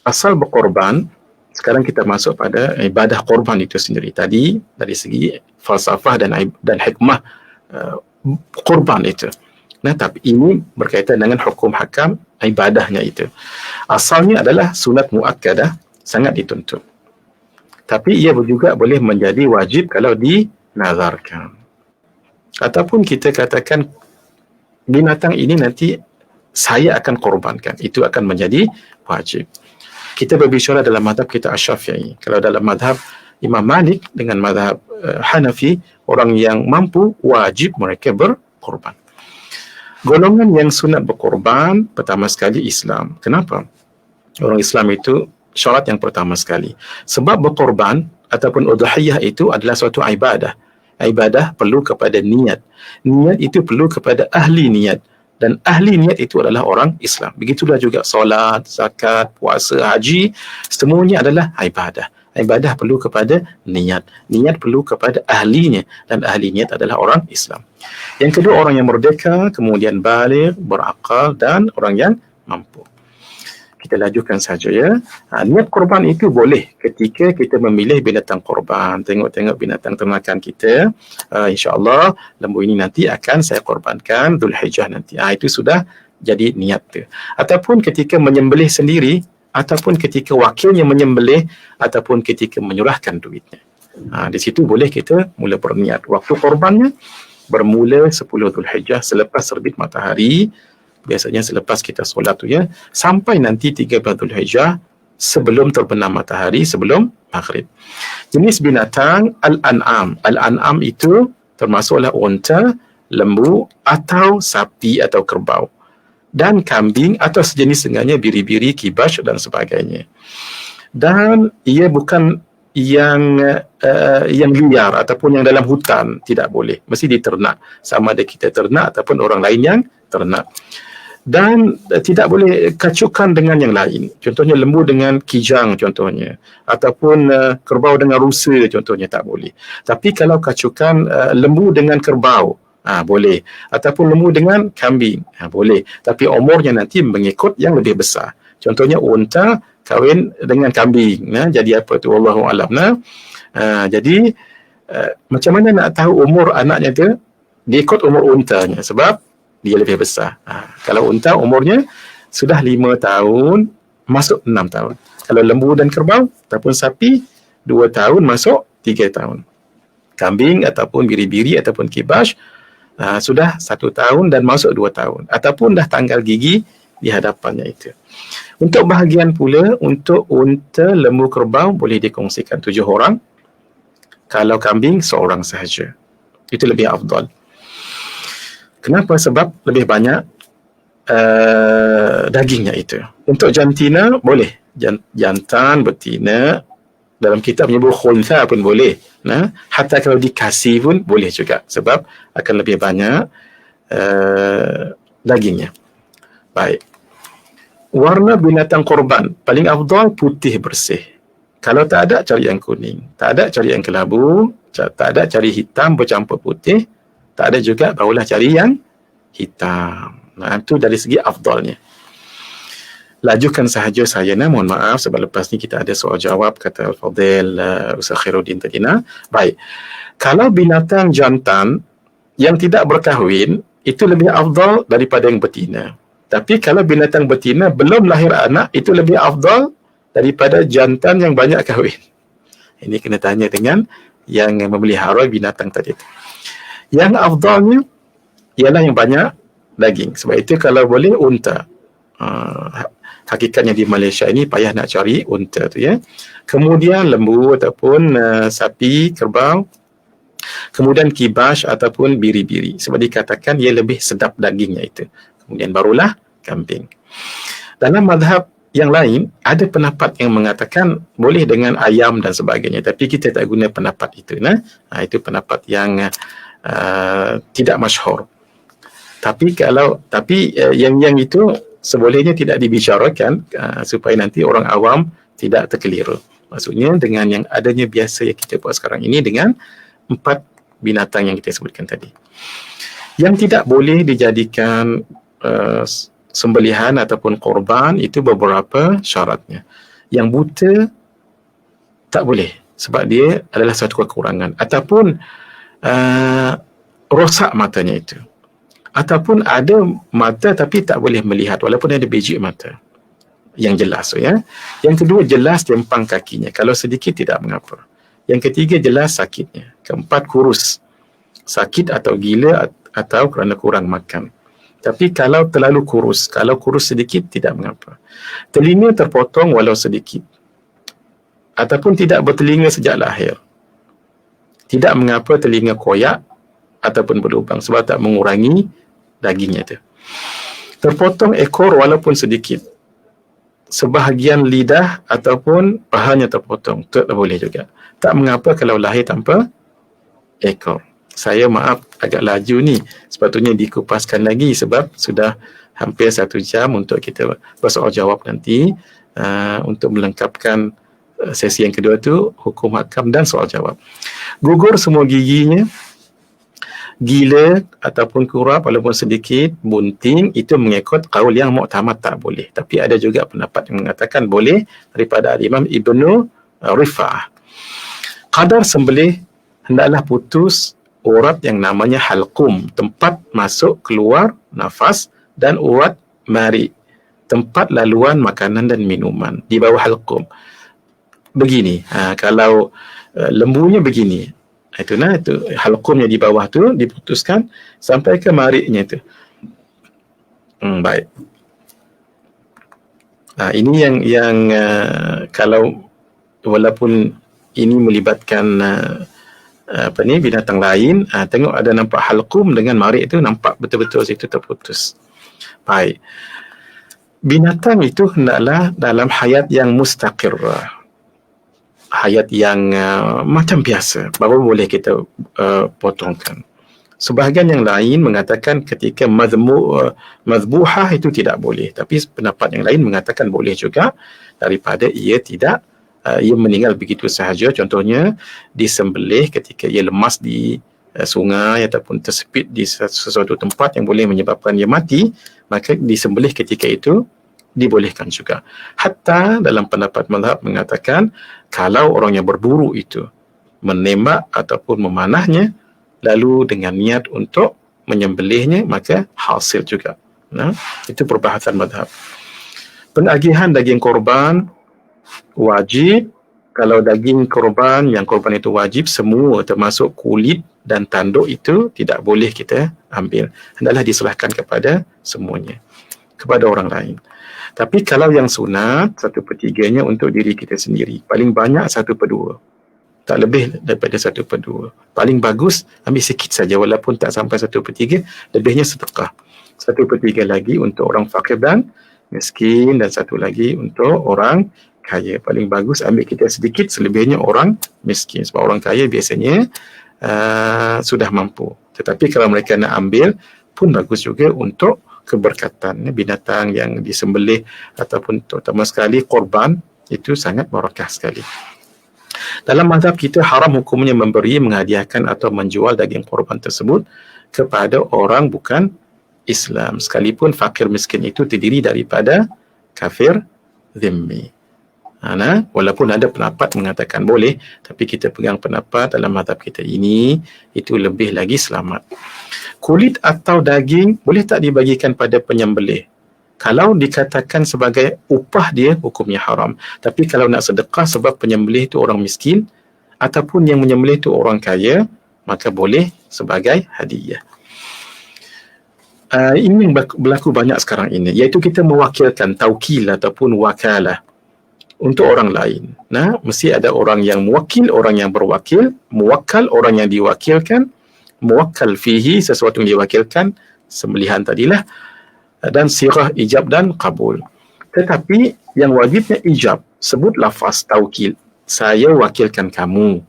asal berkorban, sekarang kita masuk pada ibadah korban itu sendiri. Tadi dari segi falsafah dan hikmah korban itu. Nah, tapi ini berkaitan dengan hukum hakam ibadahnya itu. Asalnya adalah sunat muakkadah, sangat dituntut. Tapi ia juga boleh menjadi wajib kalau dinazarkan. Ataupun kita katakan binatang ini nanti saya akan korbankan, itu akan menjadi wajib. Kita berbicara dalam mazhab kita Asy-Syafi'i. Kalau dalam mazhab Imam Malik dengan mazhab Hanafi, orang yang mampu wajib mereka berkorban. Golongan yang sunat berkorban pertama sekali Islam. Kenapa? Orang Islam itu syarat yang pertama sekali. Sebab berkorban ataupun udhiyah itu adalah suatu ibadah. Ibadah perlu kepada niat. Niat itu perlu kepada ahli niat. Dan ahli niat itu adalah orang Islam. Begitulah juga solat, zakat, puasa, haji. Semuanya adalah ibadah. Ibadah perlu kepada niat. Niat perlu kepada ahlinya. Dan ahli niat adalah orang Islam. Yang kedua, orang yang merdeka, kemudian baligh, berakal, dan orang yang mampu. Kita lajukan saja ya. Niat korban itu boleh ketika kita memilih binatang korban. Tengok-tengok binatang ternakan kita. InsyaAllah lembu ini nanti akan saya korbankan Dzulhijjah nanti. Itu sudah jadi niat tu. Ataupun ketika menyembelih sendiri, ataupun ketika wakilnya menyembelih, ataupun ketika menyurahkan duitnya. Di situ boleh kita mula berniat. Waktu korbannya bermula 10 Dzulhijjah selepas terbit matahari. Biasanya selepas kita solat tu ya, sampai nanti 13 Dzulhijjah sebelum terbenam matahari, sebelum maghrib. Jenis binatang al-an'am. Al-an'am itu termasuklah unta, lembu atau sapi atau kerbau. Dan kambing atau sejenis dengannya, biri-biri, kibas dan sebagainya. Dan ia bukan yang liar ataupun yang dalam hutan, tidak boleh. Mesti diternak. Sama ada kita ternak ataupun orang lain yang ternak. Dan tidak boleh kacukan dengan yang lain. Contohnya lembu dengan kijang contohnya. Ataupun kerbau dengan rusa contohnya, tak boleh. Tapi kalau kacukan lembu dengan kerbau, boleh. Ataupun lembu dengan kambing, boleh. Tapi umurnya nanti mengikut yang lebih besar. Contohnya unta kahwin dengan kambing. Jadi apa tu? Wallahualam. Jadi macam mana nak tahu umur anaknya tu? Dia ikut umur untanya. Sebab dia lebih besar. Kalau unta umurnya sudah 5 tahun, masuk 6 tahun. Kalau lembu dan kerbau ataupun sapi, 2 tahun masuk 3 tahun. Kambing ataupun biri-biri ataupun kibas, sudah 1 tahun dan masuk 2 tahun. Ataupun dah tanggal gigi di hadapannya itu. Untuk bahagian pula, untuk unta, lembu, kerbau boleh dikongsikan 7 orang. Kalau kambing, seorang sahaja. Itu lebih afdal. Kenapa? Sebab lebih banyak dagingnya itu. Untuk jantina boleh. Jantan, betina, dalam kitab menyebut khuntha pun boleh. Hatta kalau dikasih pun boleh juga. Sebab akan lebih banyak dagingnya. Baik. Warna binatang korban paling afdal putih bersih. Kalau tak ada, cari yang kuning. Tak ada, cari yang kelabu. Tak ada, cari hitam bercampur putih. Tak ada juga, barulah cari yang hitam. Itu dari segi afdalnya. Lajukan sahaja saya, mohon maaf sebab lepas ni kita ada soal jawab, kata Al-Fadil Ustaz Khairuddin tadi. Baik. Kalau binatang jantan yang tidak berkahwin, itu lebih afdal daripada yang betina. Tapi kalau binatang betina belum lahir anak, itu lebih afdal daripada jantan yang banyak kahwin. Ini kena tanya dengan yang memelihara binatang tadi. Yang afdalnya ialah yang banyak daging. Sebab itu kalau boleh unta. Hakikatnya di Malaysia ini payah nak cari unta tu ya. Kemudian lembu ataupun sapi, kerbau. Kemudian kibas ataupun biri-biri. Sebab dikatakan ia lebih sedap dagingnya itu. Kemudian barulah kambing. Dalam mazhab yang lain, ada pendapat yang mengatakan boleh dengan ayam dan sebagainya. Tapi kita tak guna pendapat itu. Itu pendapat yang tidak masyhur. Tapi yang itu sebolehnya tidak dibicarakan supaya nanti orang awam tidak terkeliru. Maksudnya dengan yang adanya biasa yang kita buat sekarang ini dengan 4 binatang yang kita sebutkan tadi. Yang tidak boleh dijadikan sembelihan ataupun korban itu beberapa syaratnya. Yang buta tak boleh sebab dia adalah satu kekurangan. Ataupun rosak matanya itu. Ataupun ada mata tapi tak boleh melihat walaupun ada biji mata yang jelas ya. Yang kedua, jelas tempang kakinya. Kalau sedikit tidak mengapa. Yang ketiga, jelas sakitnya. Keempat, kurus. Sakit atau gila atau kerana kurang makan. Tapi kalau terlalu kurus, kalau kurus sedikit tidak mengapa. Telinga terpotong walau sedikit. Ataupun tidak bertelinga sejak lahir. Tidak mengapa telinga koyak ataupun berlubang sebab tak mengurangi dagingnya tu. Terpotong ekor walaupun sedikit. sebahagian lidah ataupun pahanya terpotong, tak boleh juga. Tak mengapa kalau lahir tanpa ekor. Saya maaf agak laju ni, sepatutnya dikupaskan lagi sebab sudah hampir 1 jam untuk kita bersoal jawab nanti, untuk melengkapkan sesi yang kedua tu hukum hakam dan soal jawab. Gugur semua giginya, gila ataupun kurap walaupun sedikit, bunting, itu mengikut qaul yang muktamad tak boleh. Tapi ada juga pendapat yang mengatakan boleh daripada Imam Ibnu Rifa'ah. Qadar sembelih hendaklah putus urat yang namanya halqum, tempat masuk keluar nafas, dan urat mari, tempat laluan makanan dan minuman di bawah halqum. Begini, kalau lembunya begini, itu halqumnya di bawah tu diputuskan sampai ke mariknya tu. Baik. Ini yang kalau walaupun ini melibatkan binatang lain, tengok ada nampak halqum dengan marik itu, nampak betul-betul situ terputus. Baik. Binatang itu hendaklah dalam hayat yang mustaqirrah, hayat yang macam biasa, baru boleh kita potongkan. Sebahagian yang lain mengatakan ketika mazbuhah itu tidak boleh, tapi pendapat yang lain mengatakan boleh juga daripada ia meninggal begitu sahaja. Contohnya disembelih ketika ia lemas di sungai ataupun tersepit di sesuatu tempat yang boleh menyebabkan ia mati, maka disembelih ketika itu dibolehkan juga. Hatta dalam pendapat mazhab mengatakan kalau orang yang berburu itu menembak ataupun memanahnya lalu dengan niat untuk menyembelihnya, maka hasil juga. Itu perbahasan mazhab. Penagihan daging korban wajib. Kalau daging korban, yang korban itu wajib, semua termasuk kulit dan tanduk itu tidak boleh kita ambil. Hendaklah diserahkan kepada semuanya, kepada orang lain. Tapi kalau yang sunat, 1/3-nya untuk diri kita sendiri. Paling banyak 1/2. Tak lebih daripada 1/2. Paling bagus, ambil sikit saja walaupun tak sampai 1/3, lebihnya sedekah. 1/3 lagi untuk orang fakir dan miskin, dan 1 lagi untuk orang kaya. Paling bagus ambil kita sedikit, selebihnya orang miskin. Sebab orang kaya biasanya sudah mampu. Tetapi kalau mereka nak ambil pun bagus juga untuk keberkatan. Binatang yang disembelih ataupun terutama sekali korban itu sangat barakah sekali. Dalam mazhab kita haram hukumnya memberi, menghadiahkan atau menjual daging korban tersebut kepada orang bukan Islam, sekalipun fakir miskin itu terdiri daripada kafir zimmi. Walaupun ada pendapat mengatakan boleh, tapi kita pegang pendapat dalam mazhab kita ini, itu lebih lagi selamat. Kulit atau daging boleh tak dibagikan pada penyembelih? Kalau dikatakan sebagai upah dia, hukumnya haram. Tapi kalau nak sedekah sebab penyembelih itu orang miskin ataupun yang menyembelih itu orang kaya, maka boleh sebagai hadiah. Ini yang berlaku banyak sekarang ini, iaitu kita mewakilkan taukil ataupun wakalah untuk orang lain. Mesti ada orang yang mewakil, orang yang berwakil, muwakkal orang yang diwakilkan, muwakkal fihi sesuatu yang diwakilkan, sembelihan tadilah, dan sirah ijab dan qabul. Tetapi yang wajibnya ijab, sebut lafaz taukil, saya wakilkan kamu,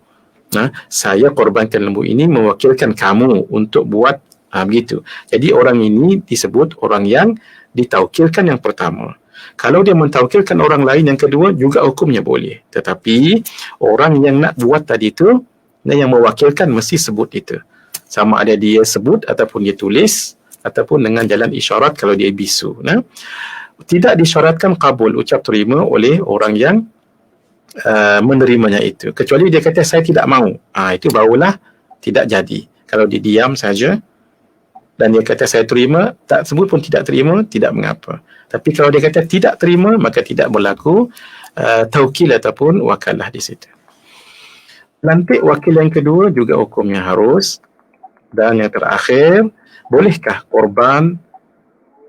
saya korbankan lembu ini mewakilkan kamu untuk buat begitu. Jadi orang ini disebut orang yang ditaukilkan yang pertama. Kalau dia mentaukilkan orang lain yang kedua, juga hukumnya boleh. Tetapi orang yang nak buat tadi tu, yang mewakilkan mesti sebut itu. Sama ada dia sebut ataupun dia tulis ataupun dengan jalan isyarat kalau dia bisu. Tidak disyaratkan kabul, ucap terima oleh orang yang menerimanya itu. Kecuali dia kata saya tidak mahu. Itu barulah tidak jadi. Kalau dia diam saja dan dia kata saya terima, tak sebut pun tidak terima, tidak mengapa. Tapi kalau dia kata tidak terima, maka tidak berlaku taukil ataupun wakalah di situ. Lantik wakil yang kedua juga hukumnya harus. Dan yang terakhir, bolehkah korban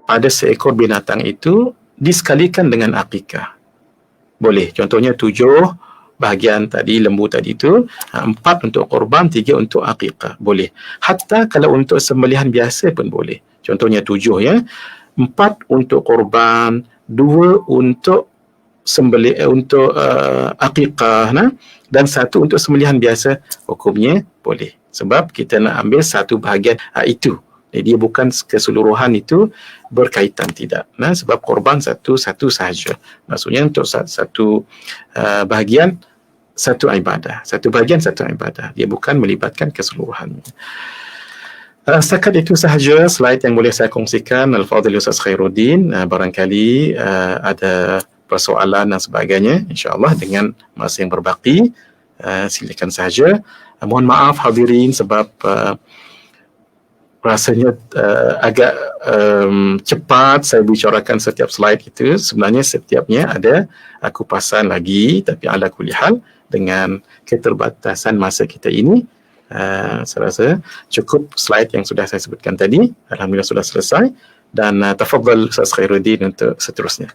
pada seekor binatang itu disekalikan dengan akikah? Boleh. Contohnya 7 bahagian tadi, lembu tadi itu, 4 untuk korban, 3 untuk akikah. Boleh. Hatta kalau untuk sembelihan biasa pun boleh. Contohnya 7 ya. 4 untuk korban, 2 untuk akikah, dan satu untuk sembelihan biasa, hukumnya boleh. Sebab kita nak ambil satu bahagian itu. Jadi dia bukan keseluruhan itu berkaitan, tidak. Sebab korban satu sahaja. Maksudnya untuk satu bahagian satu ibadah. Satu bahagian satu ibadah. Dia bukan melibatkan keseluruhan. Setakat itu sahaja slide yang boleh saya kongsikan. Al-Fadhil Ustaz Khairuddin, barangkali ada persoalan dan sebagainya, insya-Allah dengan masa yang berbaki, silakan sahaja. Mohon maaf hadirin sebab rasanya agak cepat saya bicarakan setiap slide itu. Sebenarnya setiapnya ada kupasan lagi, tapi ala kulli hal dengan keterbatasan masa kita ini, saya rasa cukup slide yang sudah saya sebutkan tadi. Alhamdulillah sudah selesai, dan tafadhal Ustaz Khairuddin untuk seterusnya.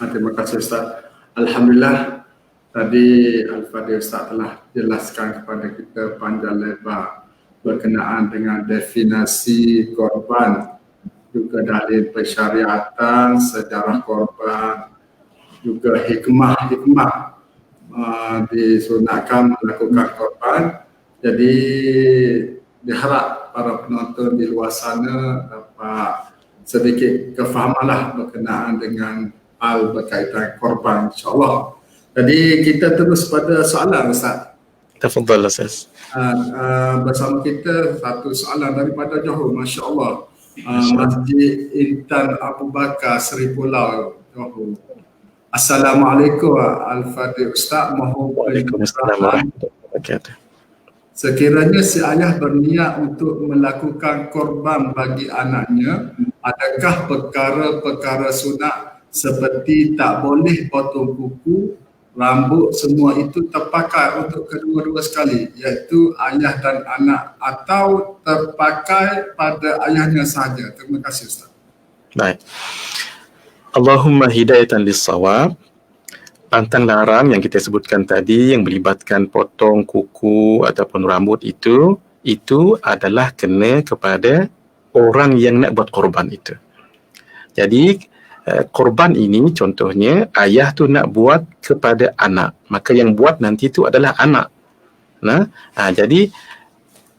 Terima kasih Ustaz. Alhamdulillah tadi Al-Fadhil Ustaz telah jelaskan kepada kita panjang lebar berkenaan dengan definisi korban, juga dalil persyariatan, sejarah korban, juga hikmah disunatkan melakukan korban. Jadi diharap para penonton di luar sana dapat sedikit kefahamanlah berkenaan dengan hal berkaitan korban, insya-Allah. Jadi kita terus pada soalan Ustaz. Tafadhal Ustaz. Bersama kita satu soalan daripada Johor, masya-Allah. Masjid Intan Abu Bakar Seri Pulau Johor. Assalamualaikum Al-Fadhil Ustaz, mohon Waalaikumsalam warahmatullahi wabarakatuh. Sekiranya si ayah berniat untuk melakukan korban bagi anaknya, adakah perkara-perkara sunat seperti tak boleh potong kuku, rambut, semua itu terpakai untuk kedua-dua sekali, iaitu ayah dan anak, atau terpakai pada ayahnya sahaja? Terima kasih Ustaz. Baik. Allahumma hidayatan lis-shawab. Pantang larang yang kita sebutkan tadi yang melibatkan potong kuku ataupun rambut itu adalah kena kepada orang yang nak buat korban itu. Jadi korban ini contohnya ayah tu nak buat kepada anak, maka yang buat nanti itu adalah anak. Jadi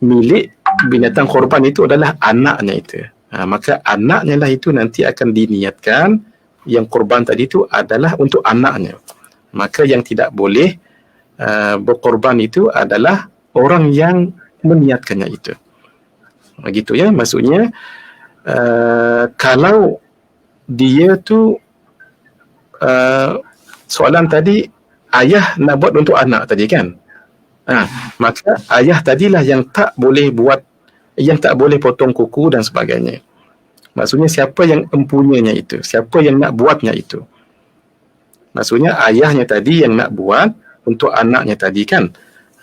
milik binatang korban itu adalah anaknya itu. Maka anaknya lah itu nanti akan diniatkan yang korban tadi itu adalah untuk anaknya. Maka yang tidak boleh berkorban itu adalah orang yang meniatkannya itu. Begitu ya, maksudnya kalau dia tu soalan tadi ayah nak buat untuk anak tadi kan, maka ayah tadilah yang tak boleh buat, yang tak boleh potong kuku dan sebagainya. Maksudnya siapa yang empunyanya itu, siapa yang nak buatnya itu. Maksudnya ayahnya tadi yang nak buat untuk anaknya tadi kan.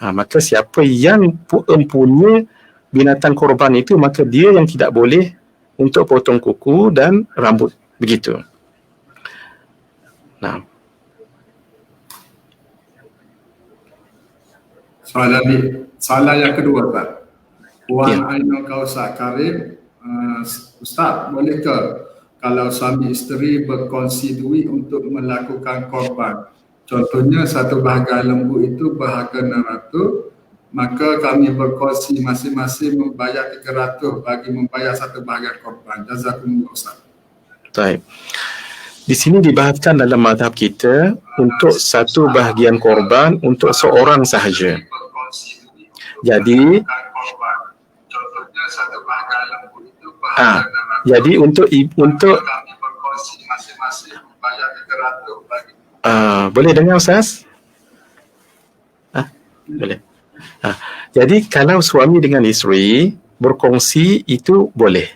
Maka siapa yang empunya binatang korban itu, maka dia yang tidak boleh untuk potong kuku dan rambut. Begitu. Nah. Soalan yang kedua Pak. Puan Ainul Kausar Karim, Ustaz, bolehkah kalau suami isteri berkongsi duit untuk melakukan korban? Contohnya satu bahagian lembu itu berharga 600, maka kami berkongsi masing-masing membayar 300 bagi membayar satu bahagian korban. Jazakumullah Ustaz. Baik. Di sini dibahaskan dalam mazhab kita untuk satu bahagian korban untuk seorang sahaja. Jadi jadi untuk boleh dengar Ustaz? Boleh. Jadi kalau suami dengan isteri berkongsi itu boleh.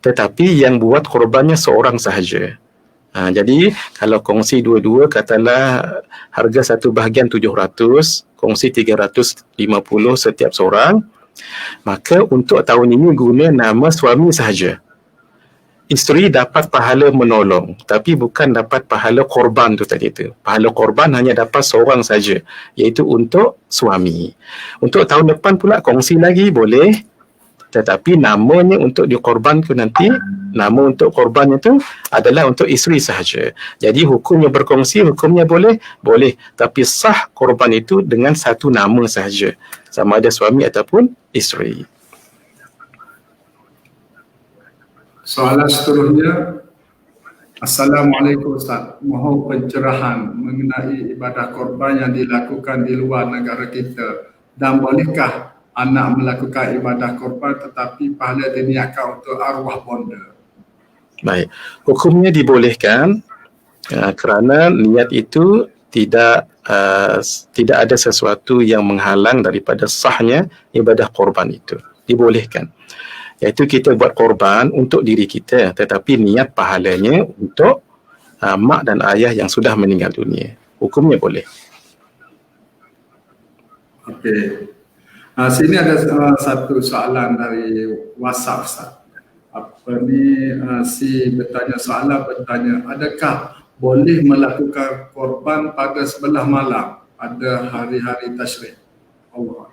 Tetapi yang buat korbannya seorang sahaja. Jadi kalau kongsi dua-dua, katalah harga satu bahagian 700, kongsi 350 setiap seorang, maka untuk tahun ini guna nama suami sahaja. Isteri dapat pahala menolong, tapi bukan dapat pahala korban tu tadi tu. Pahala korban hanya dapat seorang saja, iaitu untuk suami. Untuk tahun depan pula kongsi lagi boleh, tetapi namanya untuk dikorbankan nanti, nama untuk korbannya itu adalah untuk isteri sahaja. Jadi hukumnya berkongsi, hukumnya boleh, tapi sah korban itu dengan satu nama sahaja, sama ada suami ataupun isteri. Soalan seterusnya, Assalamualaikum Ustaz, mohon pencerahan mengenai ibadah korban yang dilakukan di luar negara kita, dan bolehkah anak melakukan ibadah korban tetapi pahala diniatkan untuk arwah bonda? Baik, hukumnya dibolehkan kerana niat itu tidak ada sesuatu yang menghalang daripada sahnya ibadah korban itu. Dibolehkan. Iaitu kita buat korban untuk diri kita, tetapi niat pahalanya untuk mak dan ayah yang sudah meninggal dunia. Hukumnya boleh. Okey. Sini ada satu soalan dari WhatsApp, Ustaz. Si bertanya, adakah boleh melakukan korban pada sebelah malam pada hari-hari tasyrik? Allah.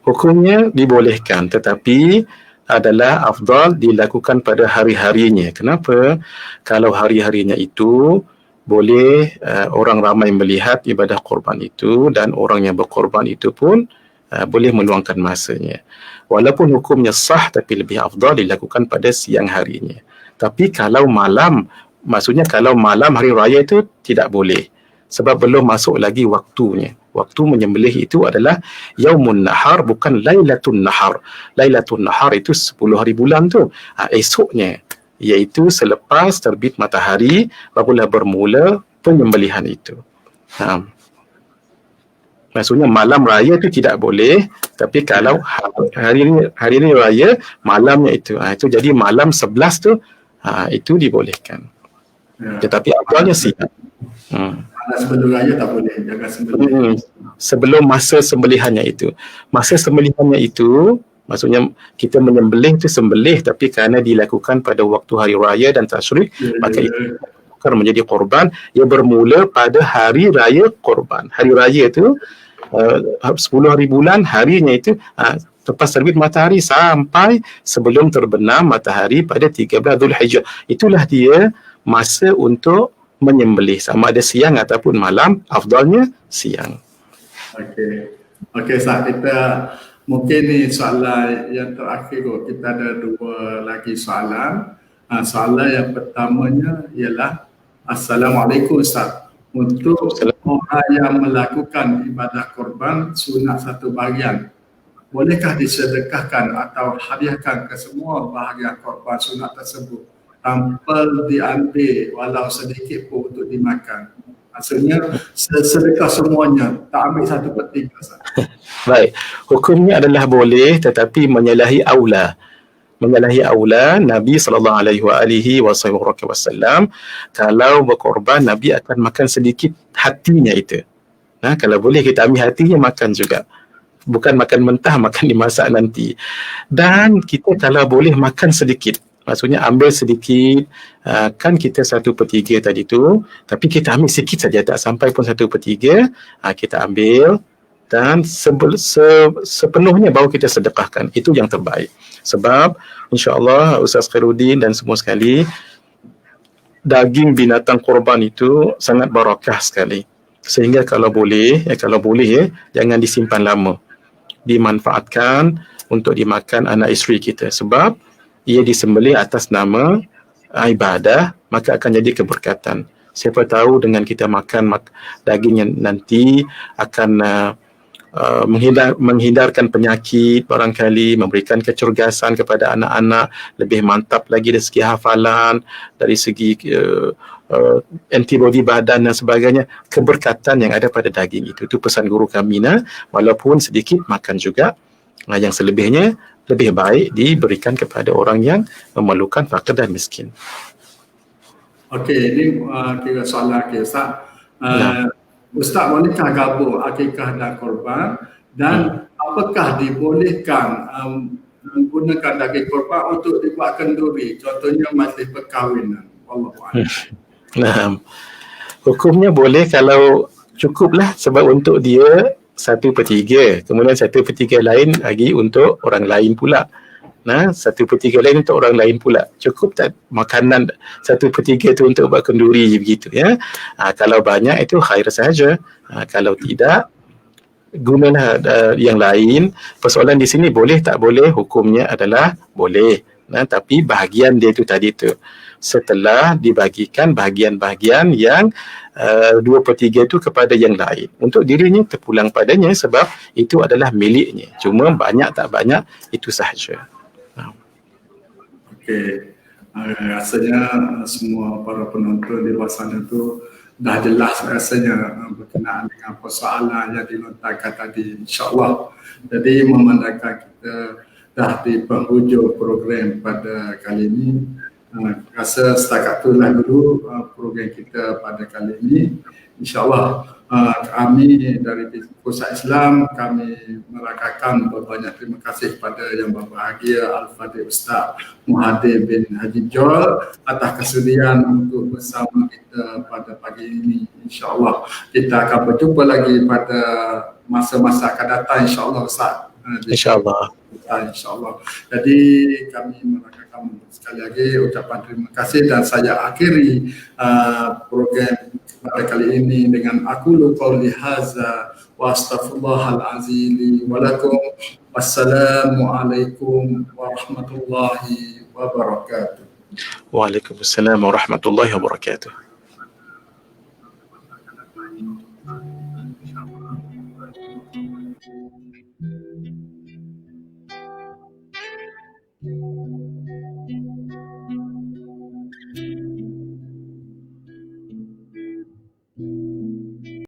Hukumnya dibolehkan, tetapi adalah afdal dilakukan pada hari-harinya. Kenapa? Kalau hari-harinya itu boleh orang ramai melihat ibadah korban itu, dan orang yang berkorban itu pun boleh meluangkan masanya. Walaupun hukumnya sah, tapi lebih afdal dilakukan pada siang harinya. Tapi kalau malam, maksudnya kalau malam hari raya itu tidak boleh, sebab belum masuk lagi waktunya. Waktu menyembelih itu adalah Yaumun Nahar, bukan Lailatun Nahar. Lailatun Nahar itu 10 hari bulan tu, esoknya, iaitu selepas terbit matahari barulah bermula penyembelihan itu. Maksudnya malam raya itu tidak boleh, tapi kalau hari ini raya, malamnya itu jadi malam 11 tu, itu dibolehkan. Tetapi awalnya siang. Sebelum raya tak boleh, jangan sembelih. Sebelum masa sembelihannya itu. Masa sembelihannya itu, maksudnya kita menyembelih itu sembelih, tapi kerana dilakukan pada waktu hari raya dan tasyrik, maka itu bukan menjadi korban. Ia bermula pada hari raya korban. Hari raya itu 10 hari bulan, harinya itu lepas terbit matahari sampai sebelum terbenam matahari pada 13 Zulhijjah. Itulah dia masa untuk menyembelih, sama ada siang ataupun malam, afdalnya siang. Okey, Ustaz, kita mungkin ni soalan yang terakhir kot. Kita ada 2 lagi soalan. Soalan yang pertamanya ialah, Assalamualaikum Ustaz. Untuk orang yang melakukan ibadah korban sunat satu bahagian, bolehkah disedekahkan atau hadiahkan ke semua bahagian korban sunat tersebut tanpa diambil walau sedikit pun untuk dimakan? Maksudnya sedekah semuanya, tak ambil 1/3. Baik, hukumnya adalah boleh, tetapi menyalahi aula. Nabi SAW kalau berkorban, Nabi akan makan sedikit hatinya itu. Kalau boleh kita ambil hatinya, makan juga. Bukan makan mentah, makan dimasak nanti. Dan kita kalau boleh makan sedikit, maksudnya ambil sedikit, kan kita 1/3 tadi tu, tapi kita ambil sikit saja, tak sampai pun 1/3, kita ambil dan sepenuhnya baru kita sedekahkan. Itu yang terbaik. Sebab insya-Allah Ustaz Khairuddin dan semua sekali, daging binatang korban itu sangat barakah sekali. Sehingga kalau boleh jangan disimpan lama. Dimanfaatkan untuk dimakan anak isteri kita, sebab ia disembelih atas nama ibadah, maka akan jadi keberkatan. Siapa tahu dengan kita makan daging yang nanti akan menghindarkan penyakit, barangkali memberikan kecergasan kepada anak-anak, lebih mantap lagi dari segi hafalan, dari segi antibodi badan dan sebagainya. Keberkatan yang ada pada daging itu pesan guru kami. Walaupun sedikit, makan juga. Yang selebihnya lebih baik diberikan kepada orang yang memerlukan, fakir dan miskin. Okey, ini kira soalan Ustaz. Ustaz, bolehkah gabung akikah dan korban, dan apakah dibolehkan menggunakan daging korban untuk dibuat kenduri, contohnya majlis perkahwinan? Wallahualam. Hukumnya boleh kalau cukuplah, sebab untuk dia 1/3, kemudian 1/3 lain lagi untuk orang lain pula. Nah, 1/3 lain untuk orang lain pula. Cukup tak makanan 1/3 tu untuk buat kenduri begitu ya. Kalau banyak itu khair saja. Kalau tidak, gunalah yang lain. Persoalan di sini boleh tak boleh, hukumnya adalah boleh. Nah, tapi bahagian dia tu tadi tu, setelah dibagikan bahagian-bahagian yang 2/3 tu kepada yang lain, untuk dirinya terpulang padanya sebab itu adalah miliknya. Cuma banyak tak banyak itu sahaja. Okey, rasanya semua para penonton di luar sana tu dah jelas rasanya berkenaan dengan persoalan yang dilontarkan tadi, insyaAllah. Jadi memandangkan kita dah di penghujung program pada kali ini, rasa setakat itulah dulu program kita pada kali ini. InsyaAllah kami dari Pusat Islam, kami merakamkan berbanyak terima kasih kepada Yang Berbahagia Al-Fadhil Ustaz Muhaddir bin Haji Joel atas kesudian untuk bersama kita pada pagi ini. InsyaAllah kita akan berjumpa lagi pada masa-masa akan datang, insyaAllah Ustaz. InsyaAllah. InsyaAllah. Jadi kami merakamkan sekali lagi ucapan terima kasih dan saya akhiri program pada kali ini dengan aqulu qawli hadza wa astaghfirullahal azim wa lakum. Wassalamualaikum warahmatullahi wabarakatuh. Waalaikumsalam warahmatullahi wabarakatuh.